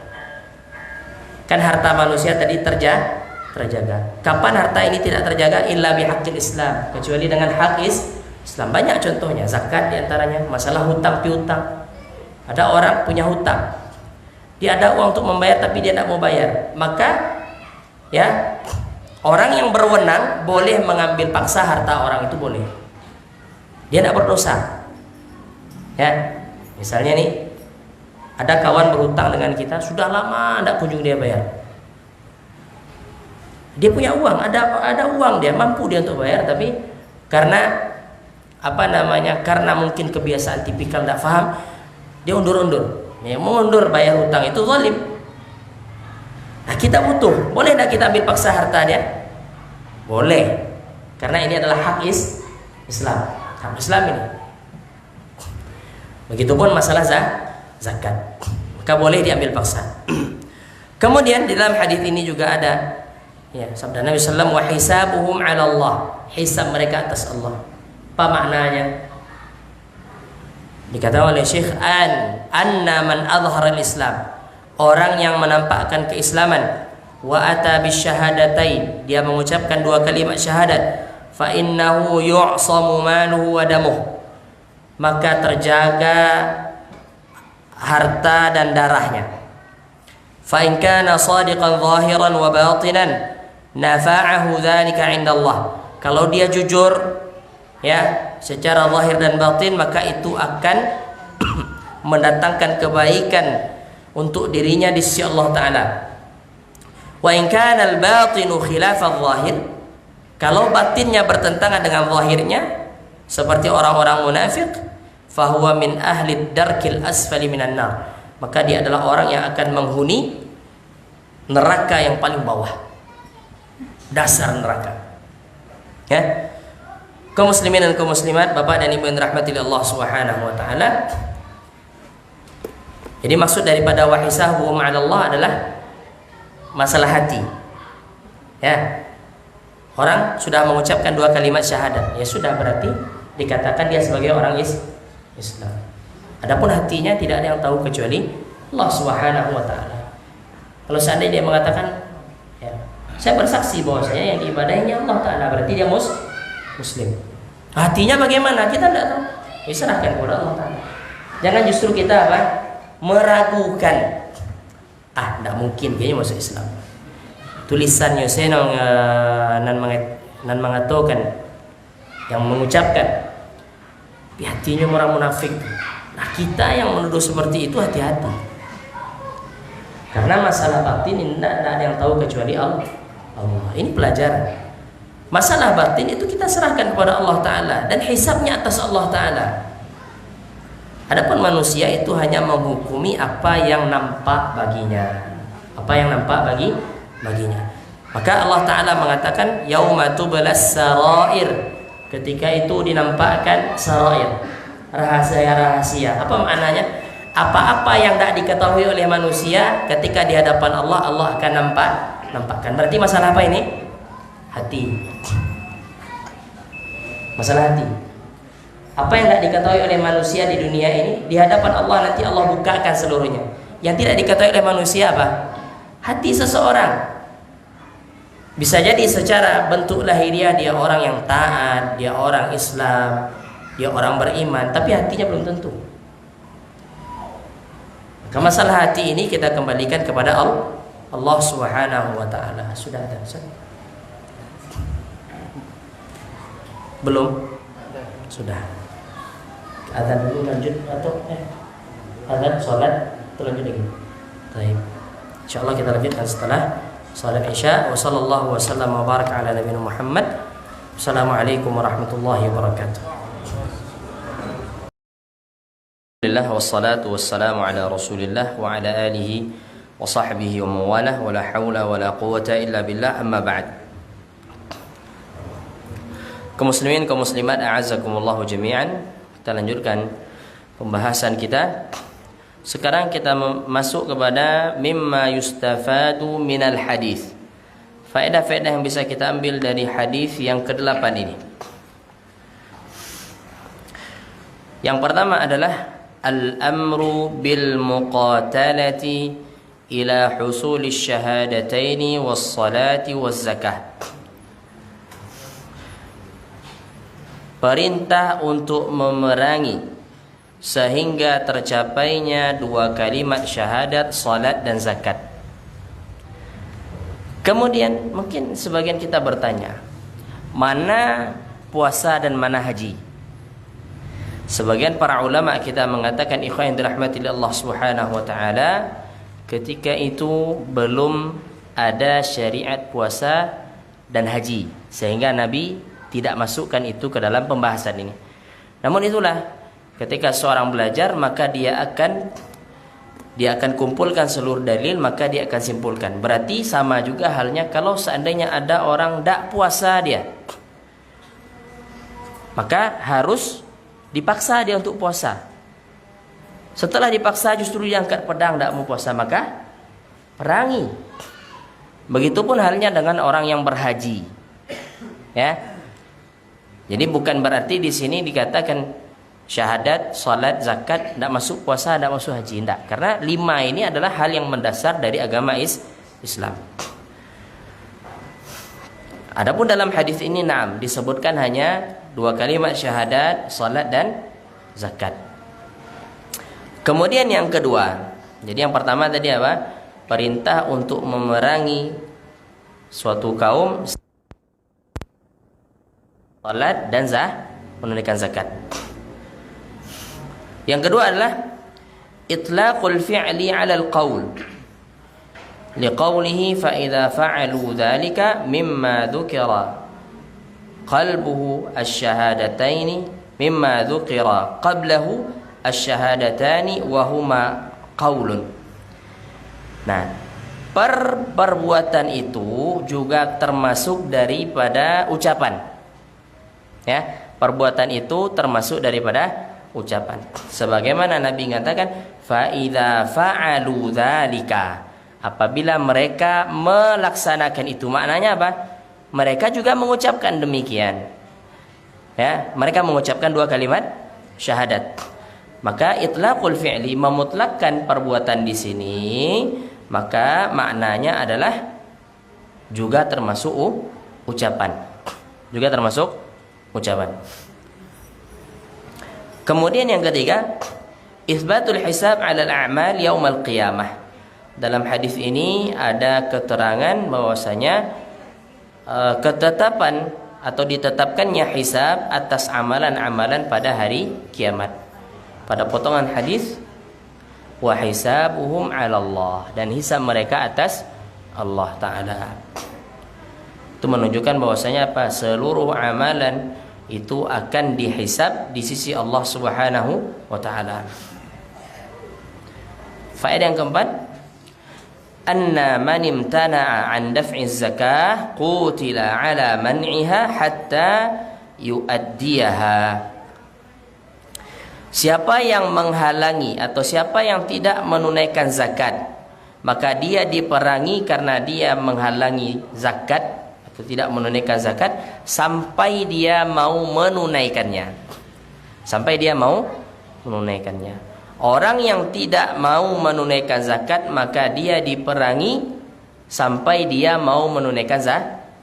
Kan harta manusia tadi terjaga. Kapan harta ini tidak terjaga? Illa bihaqqil Islam, kecuali dengan hak Islam. Banyak contohnya, zakat diantaranya. Masalah hutang piutang. Ada orang punya hutang, dia ada uang untuk membayar tapi dia tidak mau bayar, maka ya orang yang berwenang boleh mengambil paksa harta orang itu, boleh. Dia tidak berdosa. Ya, misalnya nih, ada kawan berhutang dengan kita, sudah lama tidak kunjung dia bayar. Dia punya uang, ada uang, dia mampu dia untuk bayar, tapi karena karena mungkin kebiasaan tipikal tidak paham, dia undur-undur. Ya, mengundur bayar hutang itu zalim. Nah, kita butuh, boleh tidak kita ambil paksa harta dia? Boleh, karena ini adalah hak Islam, hak Islam ini. Begitupun masalah zakat, maka boleh diambil paksa. Kemudian di dalam hadis ini juga ada ya sabda Nabi sallallahu alaihi wasallam, wa hisabuhum 'ala Allah, hisab mereka atas Allah. Apa maknanya? Dikatakan oleh Syekh anna man azhara al-Islam, orang yang menampakkan keislaman, wa ata bisyahadatain, dia mengucapkan dua kalimat syahadat, fa innahu yu'samu maluhu wa damuh, maka terjaga harta dan darahnya. Fa in kana shadiqan zahiran wa batinan nafa'ahu dzalika 'inda Allah. Kalau dia jujur ya secara zahir dan batin, maka itu akan mendatangkan kebaikan untuk dirinya di sisi Allah Ta'ala. Wa in kana al-batinu khilaf al-zahir, kalau batinnya bertentangan dengan zahirnya seperti orang-orang munafik, fahuwa min ahli darkil asfali minan nar, maka dia adalah orang yang akan menghuni neraka yang paling bawah, dasar neraka. Ya, kaum muslimin dan kaum muslimat, bapak dan ibu yang dirahmati Allah Subhanahu wa taala. Jadi maksud daripada wa hisabuhum 'ala Allah adalah masalah hati. Ya. Orang sudah mengucapkan 2 kalimat syahadat, ya sudah, berarti dikatakan dia sebagai orang Islam. Adapun hatinya tidak ada yang tahu kecuali Allah Subhanahu wa taala. Kalau seandainya dia mengatakan, ya, saya bersaksi bahwasanya yang diibadahinya Allah Ta'ala, berarti dia muslim. Hatinya bagaimana? Kita tidak tahu. Diserahkan kepada Allah Ta'ala. Jangan justru kita apa? Meragukan. Tidak mungkin kayaknya masuk Islam. Tulisannya saya nan mengatakan, yang mengucapkan, di hatinya orang munafik. Nah, kita yang menuduh seperti itu hati-hati. Karena masalah batin ini tidak ada yang tahu kecuali Allah. Ini pelajaran. Masalah batin itu kita serahkan kepada Allah Ta'ala, dan hisabnya atas Allah Ta'ala. Adapun manusia itu hanya menghukumi apa yang nampak baginya. Apa yang nampak baginya. Maka Allah Ta'ala mengatakan yauma tublas sarair, ketika itu dinampakkan sarair, rahasia-rahasia. Apa maknanya? Apa-apa yang tidak diketahui oleh manusia, ketika di hadapan Allah, Allah akan nampakkan. Berarti masalah apa ini? Hati. Masalah hati. Apa yang tidak diketahui oleh manusia di dunia ini, di hadapan Allah nanti Allah bukakan seluruhnya. Yang tidak diketahui oleh manusia apa? Hati seseorang. Bisa jadi secara bentuk lahiriah dia orang yang taat, dia orang Islam, dia orang beriman, tapi hatinya belum tentu. Maka masalah hati ini kita kembalikan kepada Allah Subhanahu wa taala. Sudah ada? Belum? Sudah. Azan dulu lanjut atau azan salat lanjut lagi. Baik. Insyaallah kita lanjutkan setelah salat Isya. Wa sallallahu wasallam wa baraka ala nabiyina Muhammad. Assalamualaikum warahmatullahi wabarakatuh. Alhamdulillah wassalatu wassalamu ala Rasulillah wa ala alihi wa sahbihi wa mawalah wa la hawla wa la quwwata illa billah, amma ba'd. Kaum muslimin, kaum muslimat, a'azzakumullahu jami'an. Kita lanjutkan pembahasan kita. Sekarang kita masuk kepada mimma yustafadu minal hadis. Faedah-faedah yang bisa kita ambil dari hadis yang ke-8 ini. Yang pertama adalah al-amru bil muqatalati ila husuli syahadataini was salati was zakah. Perintah untuk memerangi sehingga tercapainya 2 kalimat syahadat, salat dan zakat. Kemudian mungkin sebagian kita bertanya, mana puasa dan mana haji? Sebagian para ulama kita mengatakan, ikhwan yang dirahmati Allah Subhanahu wa taala, ketika itu belum ada syariat puasa dan haji, sehingga Nabi tidak masukkan itu ke dalam pembahasan ini. Namun itulah, ketika seorang belajar, maka dia akan kumpulkan seluruh dalil, maka dia akan simpulkan. Berarti sama juga halnya kalau seandainya ada orang tidak puasa dia, maka harus dipaksa dia untuk puasa. Setelah dipaksa justru dia angkat pedang tidak mau puasa, maka perangi. Begitupun halnya dengan orang yang berhaji. Ya. Jadi bukan berarti di sini dikatakan syahadat, salat, zakat tidak masuk, puasa tidak masuk, haji tidak. Karena 5 ini adalah hal yang mendasar dari agama Islam. Adapun dalam hadis ini disebutkan hanya 2 kalimat syahadat, salat dan zakat. Kemudian yang kedua, jadi yang pertama tadi apa? perintah untuk memerangi suatu kaum, salat dan menunaikan zakat. Yang kedua adalah itlaqul fi'li 'ala al-qaul liqaulihi fa idza fa'alu dzalika mimma dzukira qalbuhu asy-syahadataini mimma dzukira qablahu asy-syahadatani wa huma qaulun. Nah, perbuatan itu juga termasuk daripada ucapan. Ya, perbuatan itu termasuk daripada ucapan. Sebagaimana Nabi mengatakan, fa idza fa'alu dzalika, apabila mereka melaksanakan itu. Maknanya apa? Mereka juga mengucapkan demikian. Ya, mereka mengucapkan dua kalimat syahadat. Maka itlaqul fi'li, memutlakkan perbuatan di sini, maka maknanya adalah juga termasuk ucapan. Juga termasuk ucapan. Kemudian yang ketiga, isbatul hisab 'ala al-a'mal yaumal qiyamah. Dalam hadis ini ada keterangan bahwasanya ketetapan atau ditetapkannya hisab atas amalan-amalan pada hari kiamat. Pada potongan hadis, wa hisabuhum 'ala Allah, dan hisab mereka atas Allah Ta'ala. Itu menunjukkan bahwasanya apa? Seluruh amalan itu akan dihisab di sisi Allah Subhanahu wa Ta'ala. Faedah yang keempat, anna man imtana'a an daf'i zakah qutila 'ala man'iha hatta yu'addiyaha. Siapa yang menghalangi atau siapa yang tidak menunaikan zakat, maka dia diperangi karena dia menghalangi zakat atau tidak menunaikan zakat sampai dia mau menunaikannya. Sampai dia mau menunaikannya. Orang yang tidak mau menunaikan zakat, maka dia diperangi sampai dia mau menunaikan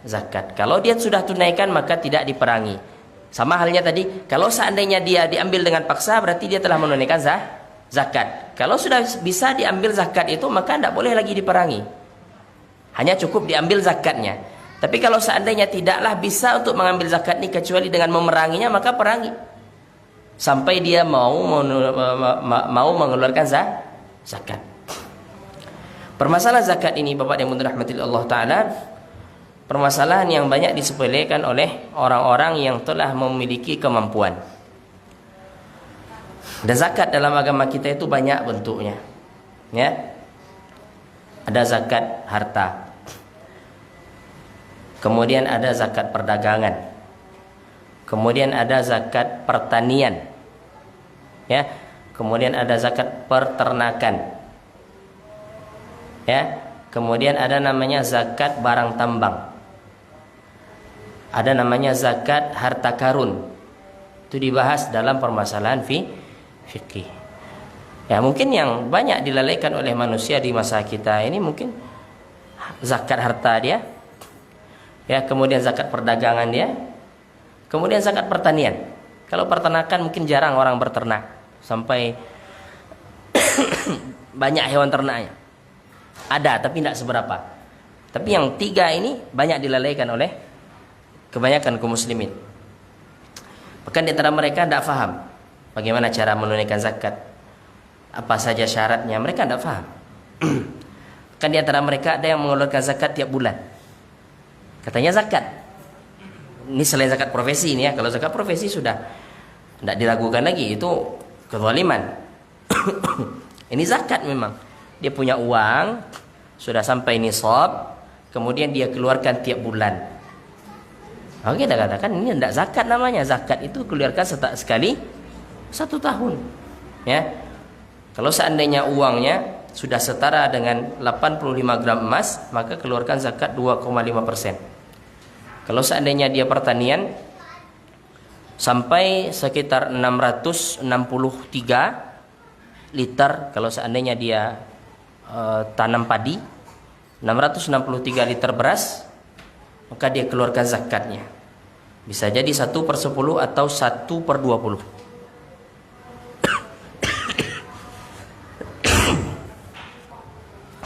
zakat. Kalau dia sudah tunaikan, maka tidak diperangi. Sama halnya tadi, kalau seandainya dia diambil dengan paksa, berarti dia telah menunaikan zakat. Kalau sudah bisa diambil zakat itu, maka tidak boleh lagi diperangi. Hanya cukup diambil zakatnya. Tapi kalau seandainya tidaklah bisa untuk mengambil zakat ini kecuali dengan memeranginya, maka perangi sampai dia mau mengeluarkan zakat. Permasalahan zakat ini, Bapak yang dirahmati Allah Ta'ala, permasalahan yang banyak disepelekan oleh orang-orang yang telah memiliki kemampuan. Dan zakat dalam agama kita itu banyak bentuknya. Ya. Ada zakat harta. Kemudian ada zakat perdagangan. Kemudian ada zakat pertanian. Ya. Kemudian ada zakat peternakan. Ya. Kemudian ada namanya zakat barang tambang. Ada namanya zakat harta karun. Itu dibahas dalam permasalahan fikih. Ya, mungkin yang banyak dilalaikan oleh manusia di masa kita ini mungkin zakat harta dia. Ya, kemudian zakat perdagangan dia. Kemudian zakat pertanian. Kalau peternakan mungkin jarang orang berternak sampai banyak hewan ternaknya. Ada tapi tidak seberapa. Tapi yang tiga ini banyak dilalaikan oleh kebanyakan kaum muslimin. Bahkan di antara mereka tidak faham bagaimana cara menunaikan zakat, apa saja syaratnya, mereka tidak faham. Kan di antara mereka ada yang mengeluarkan zakat tiap bulan. Katanya zakat. Ini selain zakat profesi ini ya. Kalau zakat profesi sudah tidak diragukan lagi, itu kezaliman. Ini zakat memang. Dia punya uang, sudah sampai nisab, kemudian dia keluarkan tiap bulan. Oke, kita katakan ini tidak zakat namanya. Zakat itu keluarkan sekali 1 tahun. Ya. Kalau seandainya uangnya sudah setara dengan 85 gram emas, maka keluarkan zakat 2,5%. Kalau seandainya dia pertanian sampai sekitar 663 liter, kalau seandainya dia tanam padi 663 liter beras, maka dia keluarkan zakatnya. Bisa jadi 1/10 atau 1/20.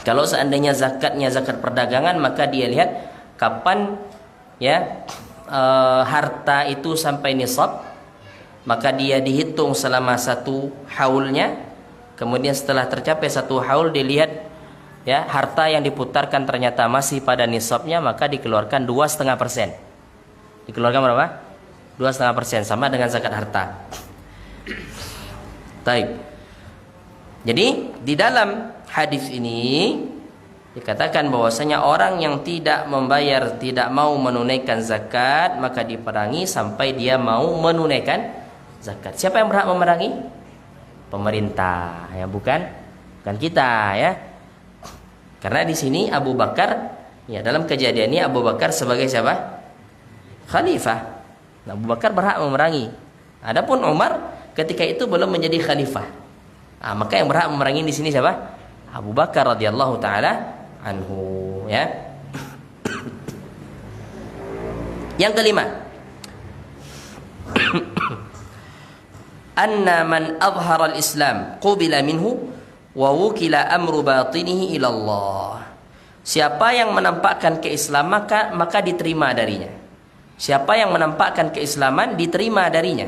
Kalau seandainya zakatnya zakat perdagangan, maka dia lihat kapan ya harta itu sampai nisab, maka dia dihitung selama 1 haulnya. Kemudian setelah tercapai 1 haul, dilihat ya harta yang diputarkan ternyata masih pada nisabnya, maka dikeluarkan 2,5%. Dikeluarkan berapa? 2,5%, sama dengan zakat harta. Baik. Jadi di dalam hadis ini dikatakan bahwasanya orang yang tidak membayar, tidak mau menunaikan zakat, maka diperangi sampai dia mau menunaikan zakat. Siapa yang berhak memerangi? Pemerintah, ya bukan kita ya. Karena di sini Abu Bakar, ya dalam kejadian ini Abu Bakar sebagai siapa? Khalifah. Nah, Abu Bakar berhak memerangi. Adapun Umar ketika itu belum menjadi khalifah. Nah, maka yang berhak memerangi di sini siapa? Abu Bakar radhiyallahu taala anhu, ya. Yang kelima, anna man azhara al-islam qubila minhu wa wukila amru batinihi ila Allah. Siapa yang menampakkan keislaman maka diterima darinya. Siapa yang menampakkan keislaman diterima darinya.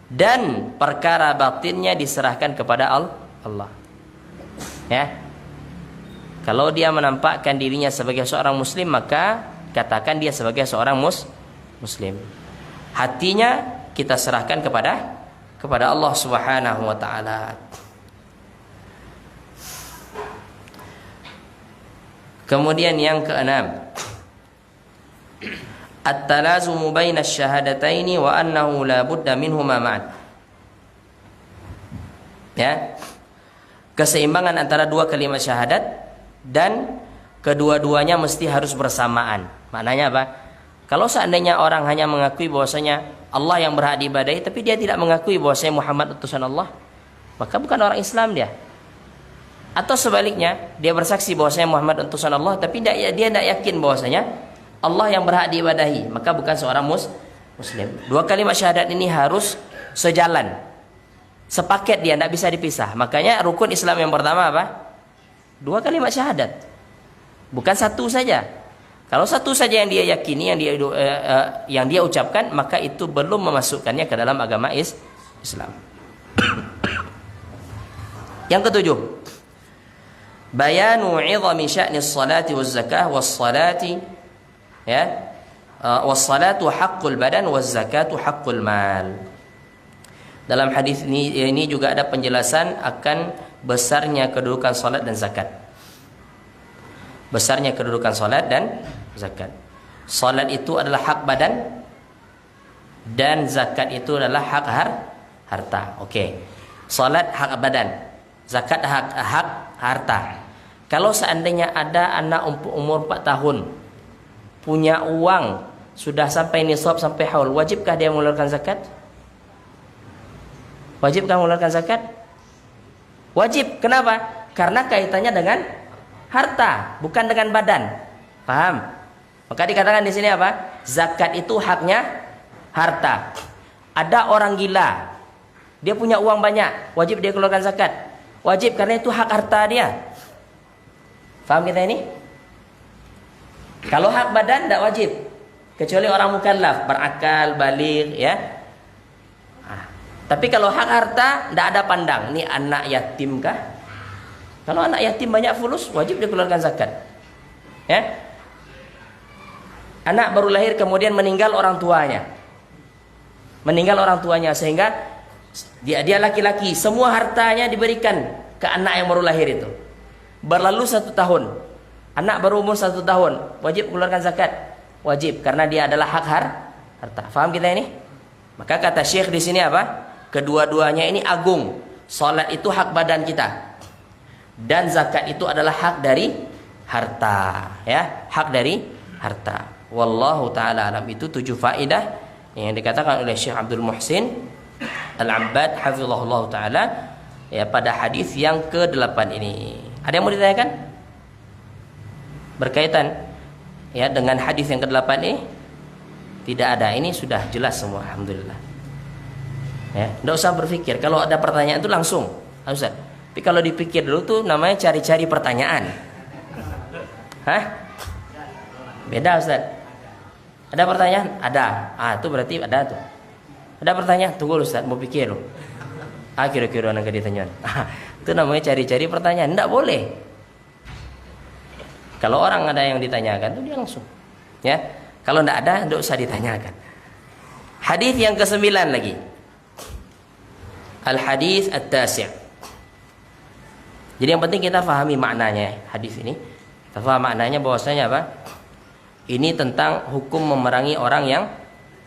Dan perkara batinnya diserahkan kepada Allah. Ya. Kalau dia menampakkan dirinya sebagai seorang muslim, maka katakan dia sebagai seorang muslim. Hatinya kita serahkan kepada Allah Subhanahu wa taala. Kemudian yang keenam, at-talazumu baina asy-syahadataini wa annahu la budda minhuma ma'an. Ya. Keseimbangan antara 2 kalimat syahadat dan kedua-duanya mesti harus bersamaan. Maknanya apa? Kalau seandainya orang hanya mengakui bahwasanya Allah yang berhak diibadahi, tapi dia tidak mengakui bahwasanya Muhammad utusan Allah, maka bukan orang Islam dia. Atau sebaliknya, dia bersaksi bahwasanya Muhammad utusan Allah, tapi dia tidak yakin bahwasanya Allah yang berhak diibadahi, maka bukan seorang muslim. 2 kalimat syahadat ini harus sejalan, sepaket, dia tidak bisa dipisah. Makanya rukun Islam yang pertama apa? 2 kalimat syahadat, bukan 1 saja. Kalau 1 saja yang dia yakini, yang dia ucapkan, maka itu belum memasukkannya ke dalam agama Islam. Yang ketujuh, bayanu 'idhami sya'ni as-salati waz-zakah was-salati, ya, was-salatu haqqul badan waz-zakatu haqqul mal. Dalam hadis ini juga ada penjelasan akan besarnya kedudukan salat dan zakat. Besarnya kedudukan salat dan zakat. Salat itu adalah hak badan dan zakat itu adalah hak harta. Oke. Salat hak badan, zakat hak harta. Kalau seandainya ada anak umur 4 tahun punya uang sudah sampai nisab, sampai haul, wajibkah dia mengeluarkan zakat? Wajibkah mengeluarkan zakat? Wajib. Kenapa? Karena kaitannya dengan harta, bukan dengan badan. Paham? Maka dikatakan di sini apa? Zakat itu haknya harta. Ada orang gila, dia punya uang banyak, wajib dia keluarkan zakat. Wajib karena itu hak harta dia. Paham kita ini? Kalau hak badan tidak wajib, kecuali orang mukallaf, berakal, baligh, ya. Tapi kalau hak harta tidak ada pandang, ini anak yatim kah? Kalau anak yatim banyak fulus, wajib dikeluarkan zakat. Ya. Anak baru lahir kemudian meninggal orang tuanya. Meninggal orang tuanya sehingga dia laki-laki, semua hartanya diberikan ke anak yang baru lahir itu. Berlalu 1 tahun. Anak baru umur 1 tahun, wajib mengeluarkan zakat. Wajib karena dia adalah hak harta. Faham kita ini? Maka kata Syekh di sini apa? Kedua-duanya ini agung. Salat itu hak badan kita. Dan zakat itu adalah hak dari harta, ya, hak dari harta. Wallahu taala alam. Itu 7 faedah yang dikatakan oleh Syekh Abdul Muhsin Al-Abbad hafizahullah taala, ya, pada hadis yang ke-8 ini. Ada yang mau ditanyakan berkaitan, ya, dengan hadis yang ke-8 ini? Tidak ada. Ini sudah jelas semua, alhamdulillah. Ya, tidak usah berpikir. Kalau ada pertanyaan itu langsung, Ustaz, Tapi kalau dipikir dulu tuh namanya cari-cari pertanyaan. Hah? Beda Ustaz. Ada pertanyaan? Ada. Itu berarti ada tuh. Ada pertanyaan? Tunggu Ustaz, mau pikir loh. Kira-kira anak ditanya. Itu namanya cari-cari pertanyaan. Tidak boleh. Kalau orang ada yang ditanyakan tuh dia langsung. Ya. Kalau tidak ada, tidak usah ditanyakan. Hadis yang ke-9 lagi. Al-hadis at-tasi'. Jadi yang penting kita fahami maknanya hadis ini. Kita faham maknanya bahwasanya apa? Ini tentang hukum memerangi orang yang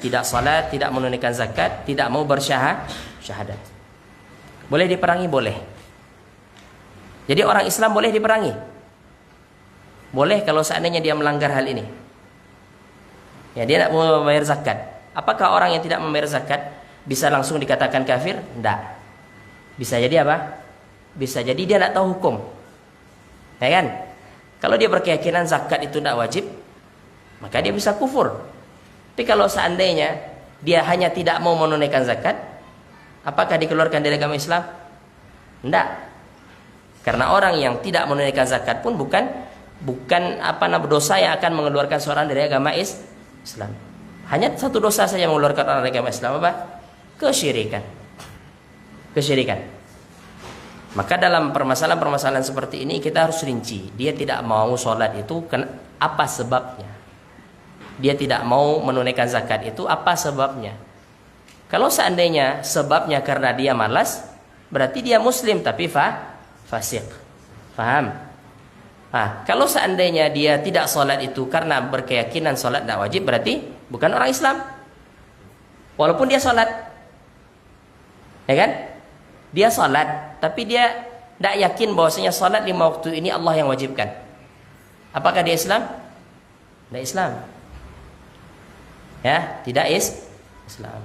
tidak salat, tidak menunaikan zakat, tidak mau bersyahadat. Boleh diperangi? Boleh. Jadi orang Islam boleh diperangi? Boleh kalau seandainya dia melanggar hal ini. Ya, dia tidak mau membayar zakat. Apakah orang yang tidak membayar zakat bisa langsung dikatakan kafir? Tidak. Bisa jadi apa? Bisa jadi dia tidak tahu hukum. Ya kan? Kalau dia berkeyakinan zakat itu tidak wajib, maka dia bisa kufur. Tapi kalau seandainya dia hanya tidak mau menunaikan zakat, apakah dikeluarkan dari agama Islam? Tidak. Karena orang yang tidak menunaikan zakat pun bukan dosa yang akan mengeluarkan seorang dari agama Islam. Hanya satu dosa saja mengeluarkan orang dari agama Islam, apa? Kesyirikan. Maka dalam permasalahan-permasalahan seperti ini kita harus rinci. Dia tidak mau sholat itu apa sebabnya? Dia tidak mau menunaikan zakat itu apa sebabnya? Kalau seandainya sebabnya karena dia malas, berarti dia muslim tapi fasik. Paham? Kalau seandainya dia tidak sholat itu karena berkeyakinan sholat tidak wajib, berarti bukan orang Islam. Walaupun dia sholat, ya kan? Dia sholat, tapi dia tidak yakin bahwasanya sholat 5 waktu ini Allah yang wajibkan. Apakah dia Islam? Tidak Islam. Ya, tidak Islam.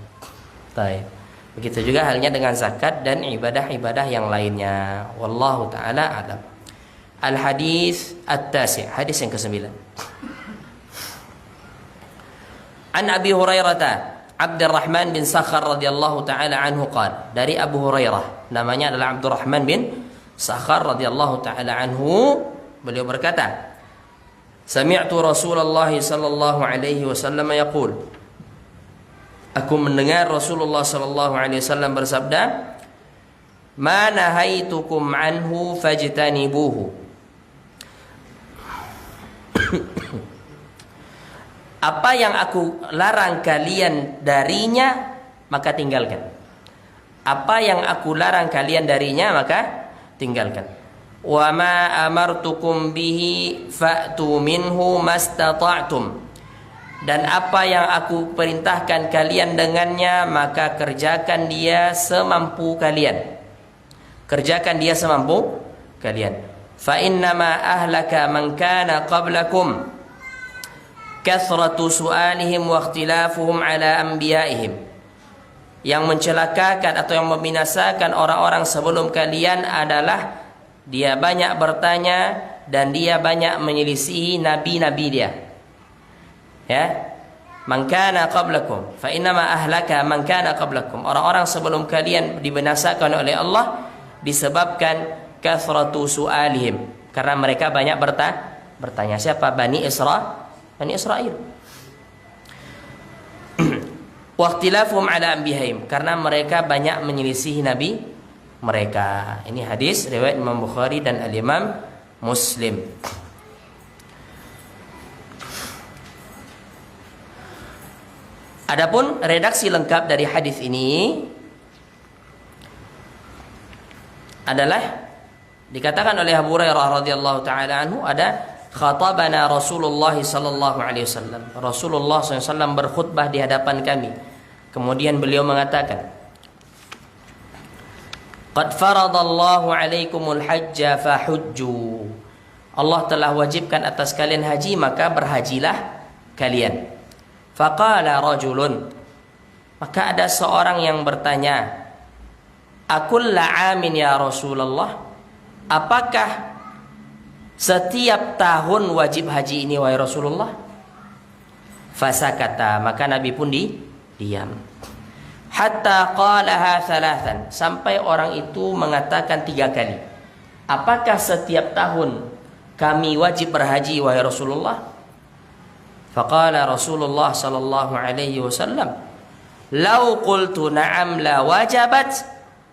Baik. Begitu juga halnya dengan zakat dan ibadah-ibadah yang lainnya. Wallahu taala a'lam. Al-hadis at-tasi', hadis yang ke-9. An Abi Hurairah Abdurrahman bin Sakhar radhiyallahu taala anhu qala, dari Abu Hurairah, namanya adalah Abdurrahman bin Sakhar radhiyallahu taala anhu, beliau berkata, sami'tu Rasulullah sallallahu alaihi wasallam yaqul, aku mendengar Rasulullah sallallahu alaihi wasallam bersabda, ma nahaitukum anhu fajtanibuhu. Apa yang aku larang kalian darinya, maka tinggalkan. Apa yang aku larang kalian darinya, maka tinggalkan. Wa ma amartukum bihi fa'tu minhu mastata'tum. Dan apa yang aku perintahkan kalian dengannya, maka kerjakan dia semampu kalian. Kerjakan dia semampu kalian. Fa innama ahlaka man kana qablakum kathratu su'alihim wa ikhtilafuhum ala anbiya'ihim. Yang mencelakakan atau yang membinasakan orang-orang sebelum kalian adalah dia banyak bertanya dan dia banyak menyelisihi nabi-nabi dia. Ya, man kana qablakum fa innama ahlaka man kana qablakum. Orang-orang sebelum kalian dibinasakan oleh Allah disebabkan kathratu su'alihim, karena mereka banyak bertanya. Siapa? Bani Israel. Waqtilafum ala anbiyahim, karena mereka banyak menyelisihi nabi mereka. Ini hadis riwayat Imam Bukhari dan Al-Imam Muslim. Adapun redaksi lengkap dari hadis ini adalah dikatakan oleh Abu Hurairah radhiyallahu taala anhu, ada khatabana Rasulullah sallallahu alaihi wasallam. Rasulullah SAW berkhutbah di hadapan kami. Kemudian beliau mengatakan, qad faradallahu alaikumul hajja fahujju. Allah telah wajibkan atas kalian haji, maka berhajilah kalian. Faqala rajulun, maka ada seorang yang bertanya, akulla amin ya Rasulullah, apakah setiap tahun wajib haji ini wahai Rasulullah? Fasakata, maka Nabi pun diam. Hatta qalaha thalathan, sampai orang itu mengatakan 3 kali. apakah setiap tahun kami wajib berhaji wahai Rasulullah? Faqala Rasulullah sallallahu alaihi wasallam, "Lau qultu na'am la wajabat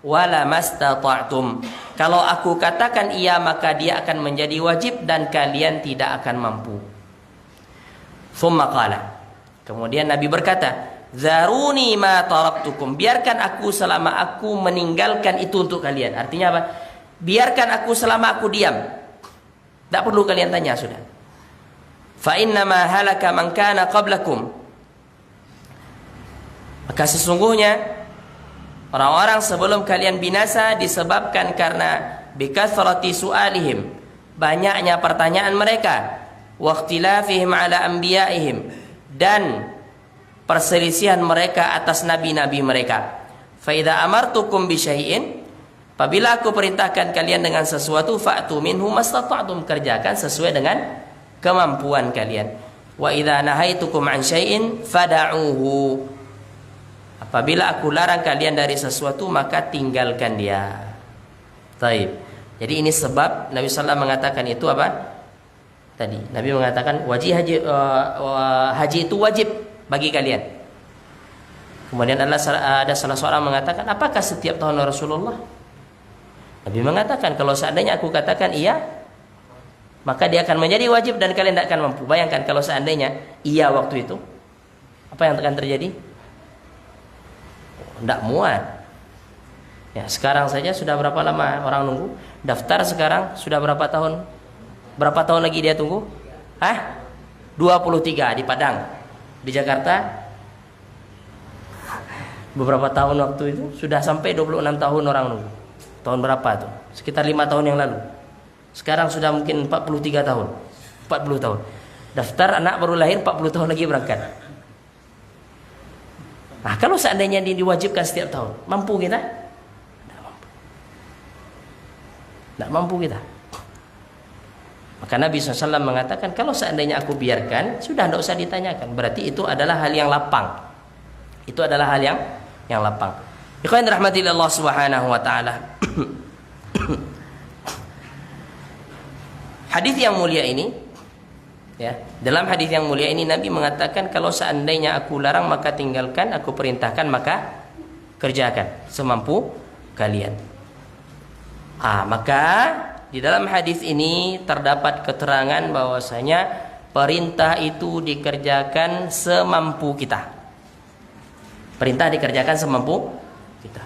wala mastata'tum." Kalau aku katakan iya, maka dia akan menjadi wajib dan kalian tidak akan mampu. Thumma qala, kemudian Nabi berkata, "Zaruni ma taraktukum." Biarkan aku selama aku meninggalkan itu untuk kalian. Artinya apa? Biarkan aku selama aku diam. Tidak perlu kalian tanya sudah. Fa innama halaka man kana qablakum. Maka sesungguhnya orang-orang sebelum kalian binasa disebabkan karena bikathrati su'alihim, banyaknya pertanyaan mereka, wa ikhtilafihim ala anbiya'ihim, dan perselisihan mereka atas nabi-nabi mereka. Fa idza amartukum bi syai'in, apabila aku perintahkan kalian dengan sesuatu, fa'tu minhu mastata'tum, kerjakan sesuai dengan kemampuan kalian. Wa idza nahaitukum an syai'in fada'uhu, apabila aku larang kalian dari sesuatu maka tinggalkan dia. Taib. Jadi ini sebab Nabi sallallahu alaihi mengatakan itu apa? Tadi Nabi mengatakan haji itu wajib bagi kalian. Kemudian ada salah seorang mengatakan, apakah setiap tahun Rasulullah? Nabi mengatakan, kalau seandainya aku katakan iya, maka dia akan menjadi wajib dan kalian tidak akan mampu. Bayangkan kalau seandainya iya waktu itu, apa yang akan terjadi? Tidak muat. Ya, sekarang saja sudah berapa lama orang nunggu? Daftar sekarang sudah berapa tahun? Berapa tahun lagi dia tunggu? 23 di Padang. Di Jakarta beberapa tahun waktu itu sudah sampai 26 tahun orang nunggu. Tahun berapa tuh? Sekitar 5 tahun yang lalu. Sekarang sudah mungkin 43 tahun. 40 tahun. Daftar anak baru lahir 40 tahun lagi berangkat. Nah, kalau seandainya diwajibkan setiap tahun, mampu kita? Tidak mampu. Tidak mampu kita. Maka Nabi SAW mengatakan, kalau seandainya aku biarkan, sudah tidak usah ditanyakan. Berarti itu adalah hal yang lapang. Itu adalah hal yang lapang. Ikhwan rahmatillah Allah Subhanahu wa taala. Hadis yang mulia ini, ya, dalam hadis yang mulia ini Nabi mengatakan, kalau seandainya aku larang maka tinggalkan, aku perintahkan maka kerjakan semampu kalian. Maka di dalam hadis ini terdapat keterangan bahwasanya perintah itu dikerjakan semampu kita. Perintah dikerjakan semampu kita.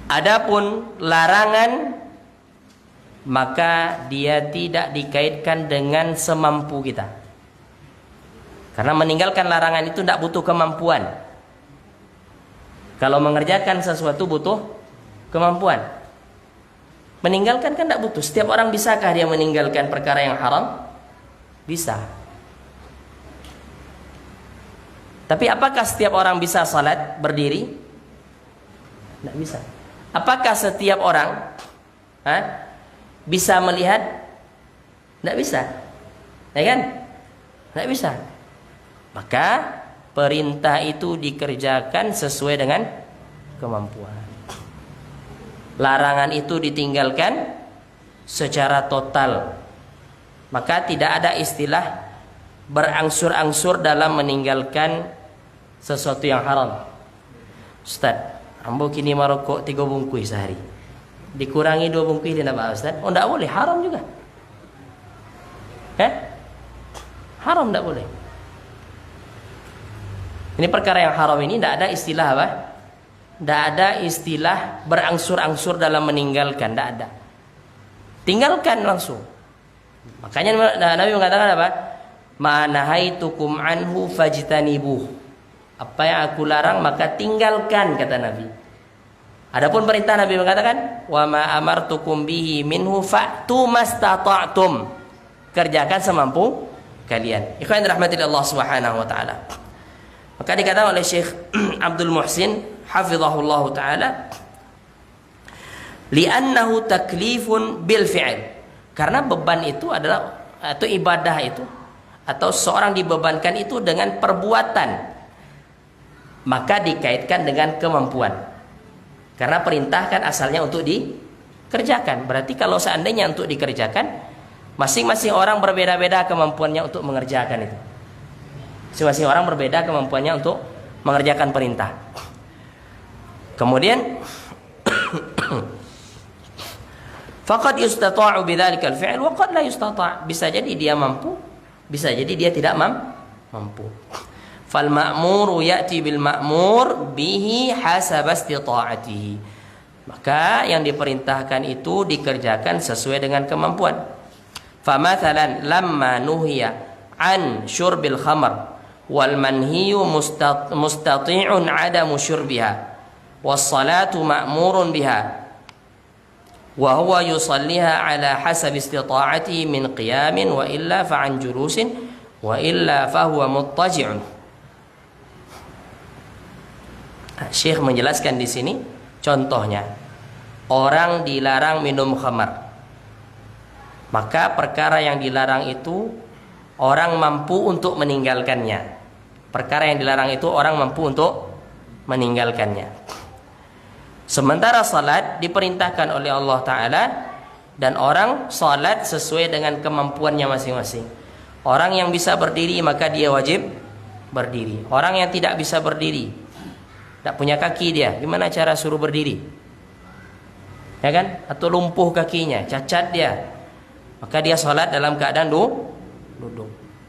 Adapun larangan, maka dia tidak dikaitkan dengan semampu kita. Karena meninggalkan larangan itu tidak butuh kemampuan. Kalau mengerjakan sesuatu butuh kemampuan. Meninggalkan kan tidak butuh. Setiap orang bisakah dia meninggalkan perkara yang haram? Bisa. Tapi apakah setiap orang bisa salat berdiri? Tidak bisa. Apakah setiap orang bisa melihat? Tidak bisa. Ya kan? Tidak bisa. Maka perintah itu dikerjakan sesuai dengan kemampuan. Larangan itu ditinggalkan secara total. Maka tidak ada istilah berangsur-angsur dalam meninggalkan sesuatu yang haram. Ustaz, ambo kini merokok 3 bungkus sehari. Dikurangi 2 bungkus dia nak Ustaz? Oh, tidak boleh, haram juga. Haram tidak boleh. Ini perkara yang haram ini tidak ada istilah apa? Tidak ada istilah berangsur-angsur dalam meninggalkan, tidak ada. Tinggalkan langsung. Makanya Nabi mengatakan apa? Ma nahaitukum anhu fajtanibuh. Apa yang aku larang maka tinggalkan, kata Nabi. Adapun perintah Nabi mengatakan, wa ma amartukum bihi minhu fa'tu mastata'tum. Kerjakan semampu kalian. Ikhwan rahmatillah Allah Subhanahu wa taala. Maka dikatakan oleh Syekh Abdul Muhsin hafizahullah taala, li'annahu taklifun bil fi'l. Karena beban itu adalah, atau ibadah itu, atau seorang dibebankan itu dengan perbuatan, maka dikaitkan dengan kemampuan. Karena perintah kan asalnya untuk kerjakan. Berarti kalau seandainya untuk dikerjakan, masing-masing orang berbeda-beda kemampuannya untuk mengerjakan itu. Masing-masing orang berbeda kemampuannya untuk mengerjakan perintah. Kemudian faqad yustata'u bidzalika al-fi'l wa qad la yustata'. Bisa jadi dia mampu, bisa jadi dia tidak mampu. Fal ma'muru ya'ti bil ma'mur bihi hasaba istita'atihi. Maka yang diperintahkan itu dikerjakan sesuai dengan kemampuan. Famathalan lamma nuhiya an syurbil khamr wal manhiyu mustati'un 'adamu syurbiha was salatu ma'murun biha wa huwa yusalliha ala hasabi istita'atihi min qiyamin wa illa fa'an julusin wa illa fahuwa muttaji'un. Syekh menjelaskan di sini contohnya orang dilarang minum khamar, maka perkara yang dilarang itu orang mampu untuk meninggalkannya. Perkara yang dilarang itu orang mampu untuk meninggalkannya. Sementara salat diperintahkan oleh Allah Ta'ala dan orang salat sesuai dengan kemampuannya masing-masing. Orang yang bisa berdiri maka dia wajib berdiri. Orang yang tidak bisa berdiri, tidak punya kaki dia, gimana cara suruh berdiri? Ya kan? Atau lumpuh kakinya, cacat dia, maka dia salat dalam keadaan duduk.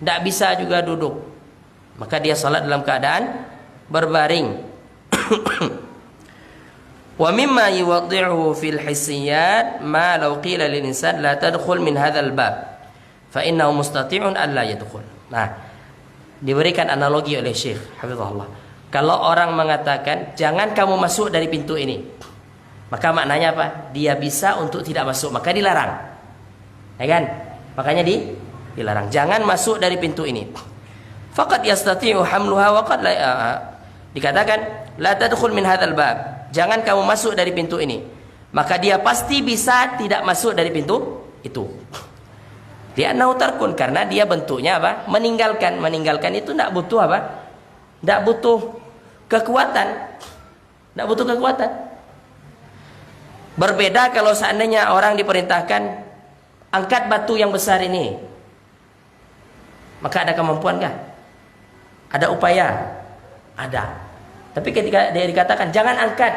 Tidak bisa juga duduk, maka dia salat dalam keadaan berbaring. Wa mimma yuwaddi'uhu fil hissiyat ma law qila lil insan la tadkhul min hadzal bab fa innahu mustati'un an la yadkhul. Nah, diberikan analogi oleh Syekh hafizahullah. Kalau orang mengatakan jangan kamu masuk dari pintu ini, maka maknanya apa? Dia bisa untuk tidak masuk, maka dilarang. Ya kan? Makanya dilarang. Jangan masuk dari pintu ini. Faqad yastati'u hamluha wa qad la dikatakan la tadkhul min hadzal bab. Jangan kamu masuk dari pintu ini, maka dia pasti bisa tidak masuk dari pintu itu. Dia nautarkun, karena dia bentuknya apa? Meninggalkan. Meninggalkan itu tidak butuh apa? Tidak butuh kekuatan. Tidak butuh kekuatan. Berbeda kalau seandainya orang diperintahkan angkat batu yang besar ini, maka ada kemampuankah? Ada upaya? Ada. Tapi ketika dia dikatakan jangan angkat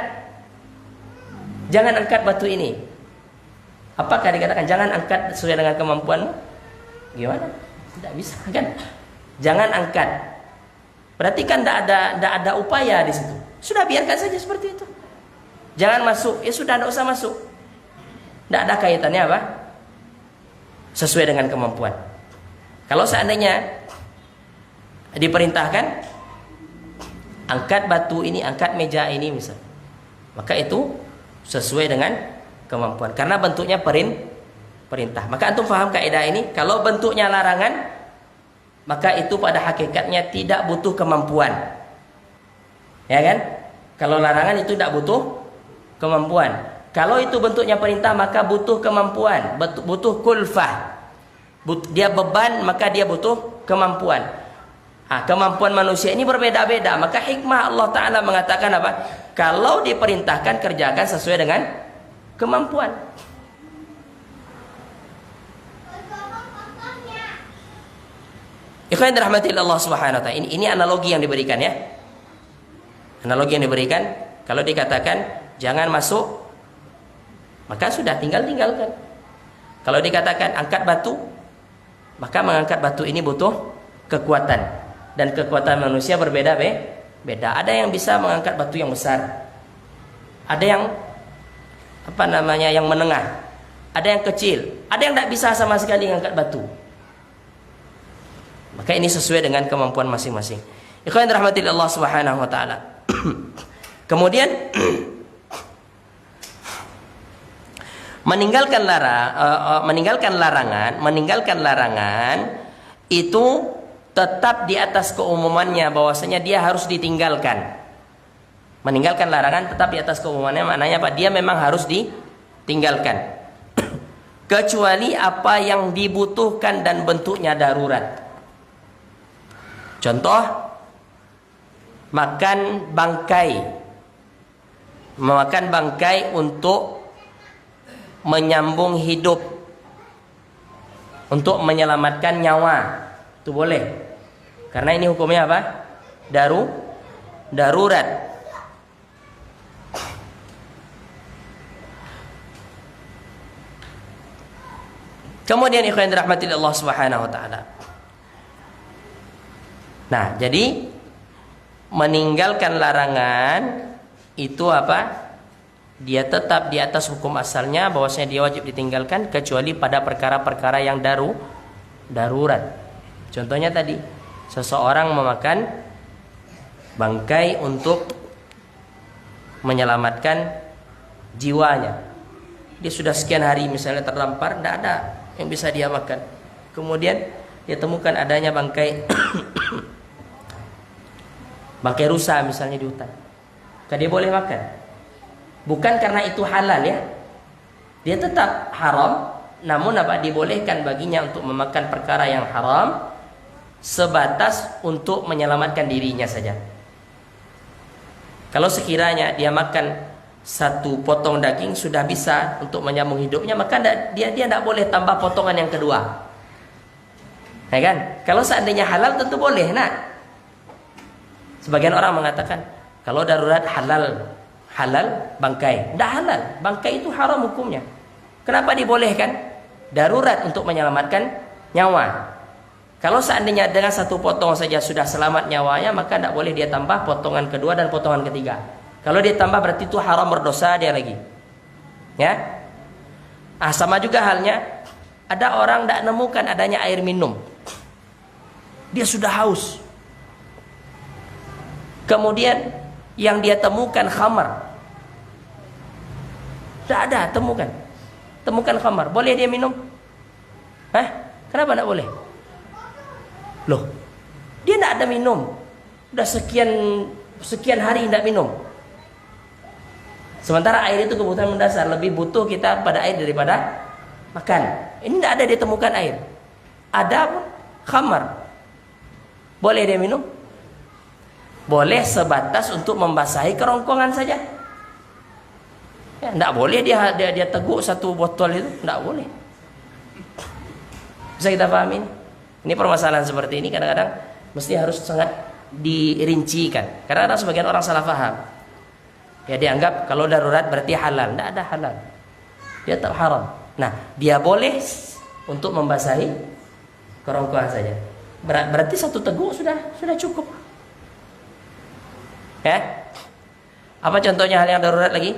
batu ini, apakah dikatakan jangan angkat sesuai dengan kemampuanmu? Gimana? Tidak bisa kan? Jangan angkat. Berarti kan tidak ada upaya di situ. Sudah biarkan saja seperti itu. Jangan masuk, ya sudah tidak usah masuk. Tidak ada kaitannya apa? Sesuai dengan kemampuan. Kalau seandainya diperintahkan angkat batu ini, angkat meja ini misal, maka itu sesuai dengan kemampuan karena bentuknya perintah. Maka antum paham kaidah ini, kalau bentuknya larangan maka itu pada hakikatnya tidak butuh kemampuan. Ya kan? Kalau larangan itu tidak butuh kemampuan. Kalau itu bentuknya perintah maka butuh kemampuan, butuh kulfah. Dia beban maka dia butuh kemampuan. Kemampuan manusia ini berbeda-beda. Maka hikmah Allah Ta'ala mengatakan apa? Kalau diperintahkan kerjakan sesuai dengan kemampuan. Ikhwan rahmatillah Allah Subhanahu wa ta'ala. Ini analogi yang diberikan ya. Analogi yang diberikan. Kalau dikatakan jangan masuk, maka sudah tinggalkan. Kalau dikatakan angkat batu, maka mengangkat batu ini butuh kekuatan. Dan kekuatan manusia berbeda-beda. Ada yang bisa mengangkat batu yang besar, ada yang yang menengah, ada yang kecil, ada yang tidak bisa sama sekali mengangkat batu. Maka ini sesuai dengan kemampuan masing-masing. Ikhwan rahmatillah Allah Subhanahu wa ta'ala. Kemudian meninggalkan larangan itu tetap di atas keumumannya, bahwasanya dia harus ditinggalkan. Meninggalkan larangan tetap di atas keumumannya, maknanya apa? Dia memang harus ditinggalkan. Kecuali apa yang dibutuhkan dan bentuknya darurat. Contoh, makan bangkai untuk menyambung hidup untuk menyelamatkan nyawa, itu boleh. Karena ini hukumnya apa? Darurat. Kemudian ikhwan rahmatillah Allah Subhanahu wa taala. Nah, jadi meninggalkan larangan itu apa? Dia tetap di atas hukum asalnya, bahwasanya dia wajib ditinggalkan kecuali pada perkara-perkara yang darurat. Contohnya tadi, seseorang memakan bangkai untuk menyelamatkan jiwanya. Dia sudah sekian hari misalnya terdampar, tidak ada yang bisa dia makan. Kemudian dia temukan adanya bangkai bangkai rusa misalnya di hutan. Maka dia boleh makan. Bukan karena itu halal ya. Dia tetap haram, namun apa? Dibolehkan baginya untuk memakan perkara yang haram sebatas untuk menyelamatkan dirinya saja. Kalau sekiranya dia makan satu potong daging sudah bisa untuk menyambung hidupnya, maka dia tidak boleh tambah potongan yang kedua. Ya kan? Kalau seandainya halal tentu boleh, nak. Sebagian orang mengatakan kalau darurat halal bangkai. Tidak halal, bangkai itu haram hukumnya. Kenapa dibolehkan? Darurat untuk menyelamatkan nyawa. Kalau seandainya dengan satu potong saja sudah selamat nyawanya, maka tidak boleh dia tambah potongan kedua dan potongan ketiga. Kalau dia tambah berarti itu haram, berdosa dia lagi. Ya. Sama juga halnya ada orang tidak nemukan adanya air minum. Dia sudah haus. Kemudian yang dia temukan khamar. Tidak ada, temukan khamar. Boleh dia minum? Kenapa tidak boleh? Loh, dia tidak ada minum. Sudah sekian hari tidak minum. Sementara air itu kebutuhan mendasar, lebih butuh kita pada air daripada makan. Ini tidak ada ditemukan air. Ada pun khamar. Boleh dia minum? Boleh sebatas untuk membasahi kerongkongan saja. Ya, tidak boleh dia teguk satu botol itu, tidak boleh. Bisa kita pahami? Ini permasalahan seperti ini kadang-kadang mesti harus sangat dirincikan. Karena sebagian orang salah paham. Ya, dianggap kalau darurat berarti halal. Tidak ada halal. Dia tetap haram. Nah, dia boleh untuk membasahi kerongkongan saja. Berarti satu teguk sudah cukup. Ya. Apa contohnya hal yang darurat lagi?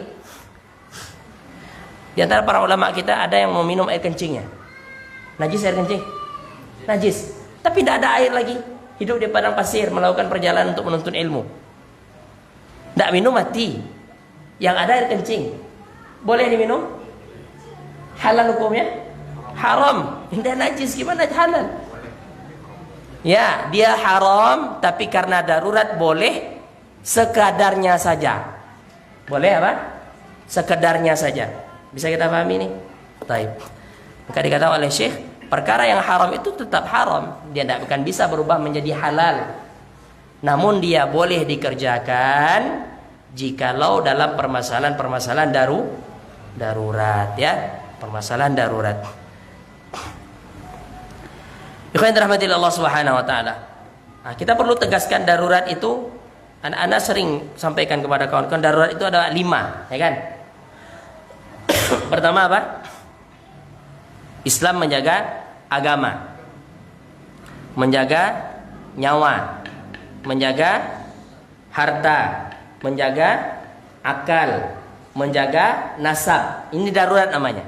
Di antara para ulama kita ada yang mau minum air kencingnya. Najis air kencing? Najis. Tapi tidak ada air lagi. Hidup di padang pasir, melakukan perjalanan untuk menuntut ilmu. Tidak minum mati. Yang ada air kencing. Boleh diminum? Halal hukumnya? Haram. Tidak najis, gimana halal? Ya, dia haram, tapi karena darurat boleh sekadarnya saja. Boleh apa? Sekedarnya saja. Bisa kita pahami ini? Baik. Maka dikatakan oleh Syekh, perkara yang haram itu tetap haram. Dia tidak akan bisa berubah menjadi halal. Namun dia boleh dikerjakan jikalau dalam permasalahan darurat, ya. Permasalahan darurat. Ikhwan rahmatillah Allah Subhanahu wa taala. Nah, kita perlu tegaskan darurat itu, anak-anak sering sampaikan kepada kawan-kawan, darurat itu ada 5, ya kan? Pertama apa? Islam menjaga agama, menjaga nyawa, menjaga harta, menjaga akal, menjaga nasab. Ini darurat namanya.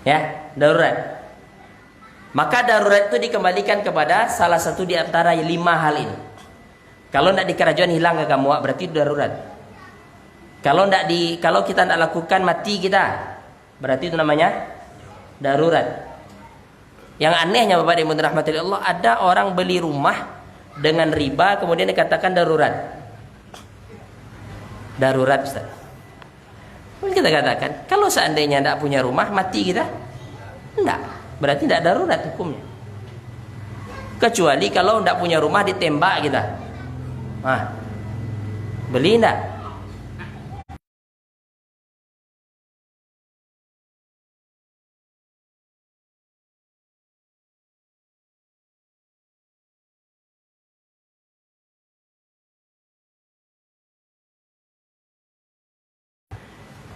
Ya, darurat. Maka darurat itu dikembalikan kepada salah satu di antara 5 hal ini. Kalau tidak di kerajaan hilang kamu, berarti itu darurat. Kalau kita tidak lakukan mati kita, berarti itu namanya darurat. Yang anehnya Bapak Ibu rahmatillah Allah, ada orang beli rumah dengan riba kemudian dikatakan darurat. Darurat, Ustaz. Kita katakan, kalau seandainya tidak punya rumah, mati kita? Tidak, berarti tidak darurat hukumnya. Kecuali kalau tidak punya rumah ditembak kita. Beli tidak?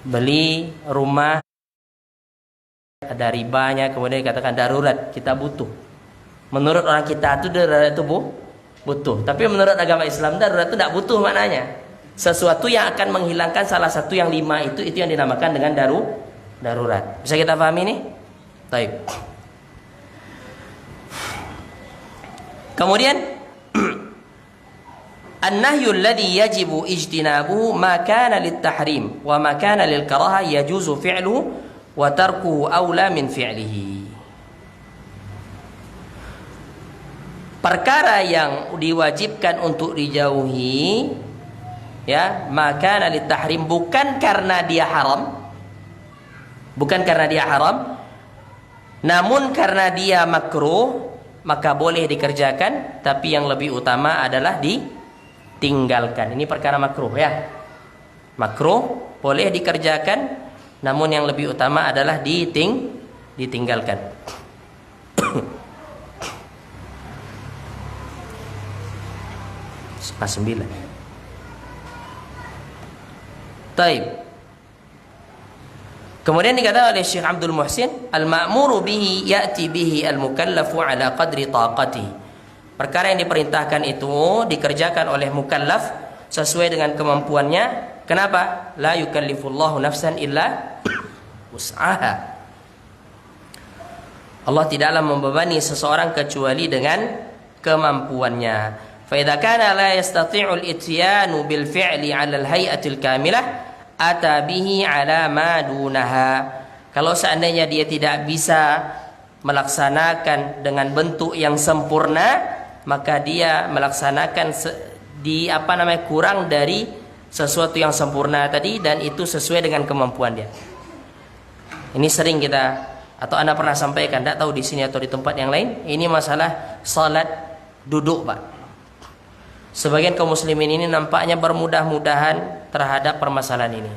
beli rumah ada ribanya, kemudian dikatakan darurat, kita butuh. Menurut orang kita itu darurat itu butuh, tapi menurut agama Islam darurat itu tidak butuh maknanya. Sesuatu yang akan menghilangkan salah satu yang 5 itu yang dinamakan dengan darurat. Bisa kita pahami ini? Baik. Kemudian an-nahyu alladhi yajibu ijtinabuhu ma kana lit-tahrim wa ma kana lil-karaha yajuzu fi'luhu wa tarkuhu aula min fi'lihi. Perkara yang diwajibkan untuk dijauhi, ya, ma kana lit-tahrim, bukan karena dia haram, namun karena dia makruh, maka boleh dikerjakan, tapi yang lebih utama adalah ditinggalkan. Ini perkara makruh, ya. Makruh boleh dikerjakan, namun yang lebih utama adalah ditinggalkan. Pas 9. Taib. Kemudian dikatakan oleh Syekh Abdul Muhsin, al-ma'muru bihi ya'ti bihi al-mukallafu ala qadri taqatihi. Perkara yang diperintahkan itu dikerjakan oleh mukallaf sesuai dengan kemampuannya. Kenapa? La yukallifullahu nafsan illa wus'aha. Allah tidaklah membebani seseorang kecuali dengan kemampuannya. Fa idza kana la yastati'u al-ityanu bil fi'li 'ala al-hay'ati al-kamilah ata bihi ala ma dunaha. Kalau seandainya dia tidak bisa melaksanakan dengan bentuk yang sempurna, maka dia melaksanakan kurang dari sesuatu yang sempurna tadi, dan itu sesuai dengan kemampuan dia. Ini sering kita, atau Anda pernah sampaikan, tidak tahu di sini atau di tempat yang lain, ini masalah salat duduk, Pak. Sebagian kaum muslimin ini nampaknya bermudah-mudahan terhadap permasalahan ini.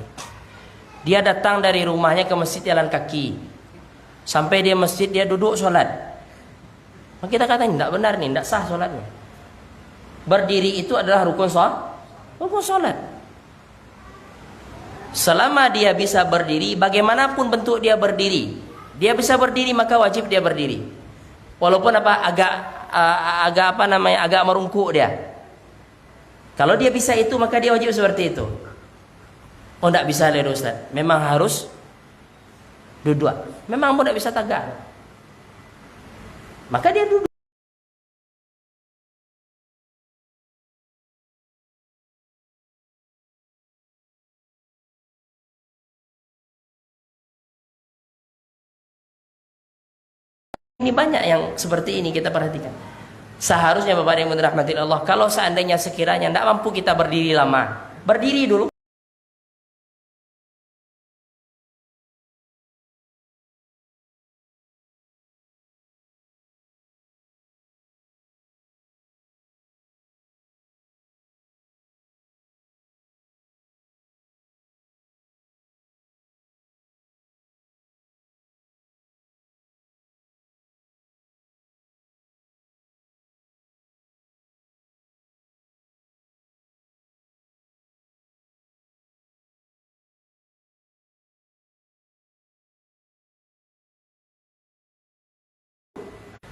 Dia datang dari rumahnya ke masjid jalan kaki, sampai dia masjid dia duduk sholat. Maka kita katakan tidak benar nih, tidak sah sholatnya. Berdiri itu adalah rukun sholat. Selama dia bisa berdiri, bagaimanapun bentuk dia berdiri, dia bisa berdiri, maka wajib dia berdiri. Walaupun agak merungkuk dia. Kalau dia bisa itu, maka dia wajib seperti itu. Oh, tidak bisa lihat Ustaz, memang harus duduk. Memang pun tidak bisa tegak, maka dia duduk. Ini banyak yang seperti ini kita perhatikan. Seharusnya Bapak yang dirahmati Allah, kalau seandainya sekiranya tidak mampu kita berdiri lama, berdiri dulu.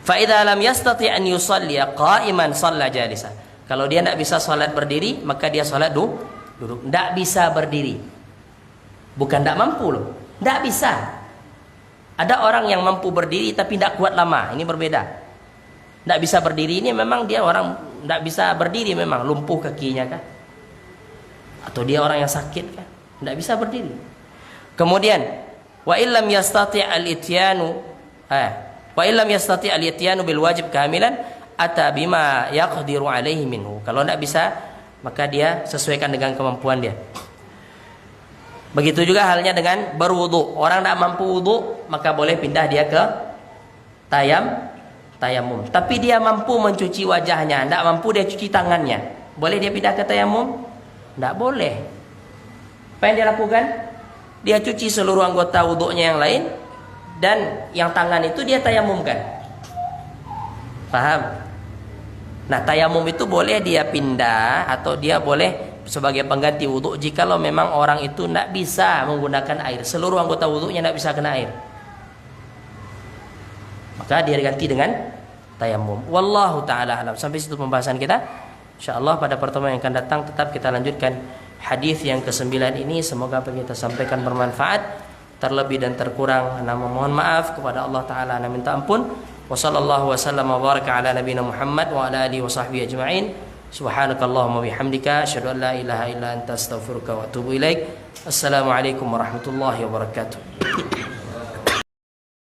Fa idza lam yastati an yusalli qa'iman shalla jalisan. Kalau dia tidak bisa salat berdiri, maka dia salat duduk. Tidak bisa berdiri. Bukan tidak mampu loh. Tidak bisa. Ada orang yang mampu berdiri tapi tidak kuat lama. Ini berbeda. Tidak bisa berdiri ini memang dia orang tidak bisa berdiri, memang lumpuh kakinya kan? Atau dia orang yang sakit kan? Tidak bisa berdiri. Kemudian wa illam yastati al-ityanu wa illam yastati al-ityanu bil wajib kamilan ata bima yaqdiru alaihi minhu. Kalau tidak bisa, maka dia sesuaikan dengan kemampuan dia. Begitu juga halnya dengan berwudu. Orang tidak mampu wudu, maka boleh pindah dia ke tayamum. Tapi dia mampu mencuci wajahnya, tidak mampu dia cuci tangannya, boleh dia pindah ke tayamum? Tidak boleh. Apa yang dia lakukan? Dia cuci seluruh anggota wudunya yang lain, dan yang tangan itu dia tayamumkan. Paham? Nah, tayamum itu boleh dia pindah atau dia boleh sebagai pengganti wudhu jikalau memang orang itu tidak bisa menggunakan air, seluruh anggota wudhunya tidak bisa kena air, maka dia ganti dengan tayamum. Wallahu taala alam. Sampai situ pembahasan kita. Insyaallah pada pertemuan yang akan datang tetap kita lanjutkan hadis yang ke-9 ini. Semoga apa yang kita sampaikan bermanfaat. Terlebih dan terkurang mohon maaf kepada Allah taala, minta ampun. Wassallallahu wasallam wa baraka ala nabiyina Muhammad wa ala alihi wa sahbihi ajma'in. Subhanakallahumma bihamdika asyhadu an la ilaha illa anta astaghfiruka wa atubu ilaik. Assalamualaikum warahmatullahi wabarakatuh.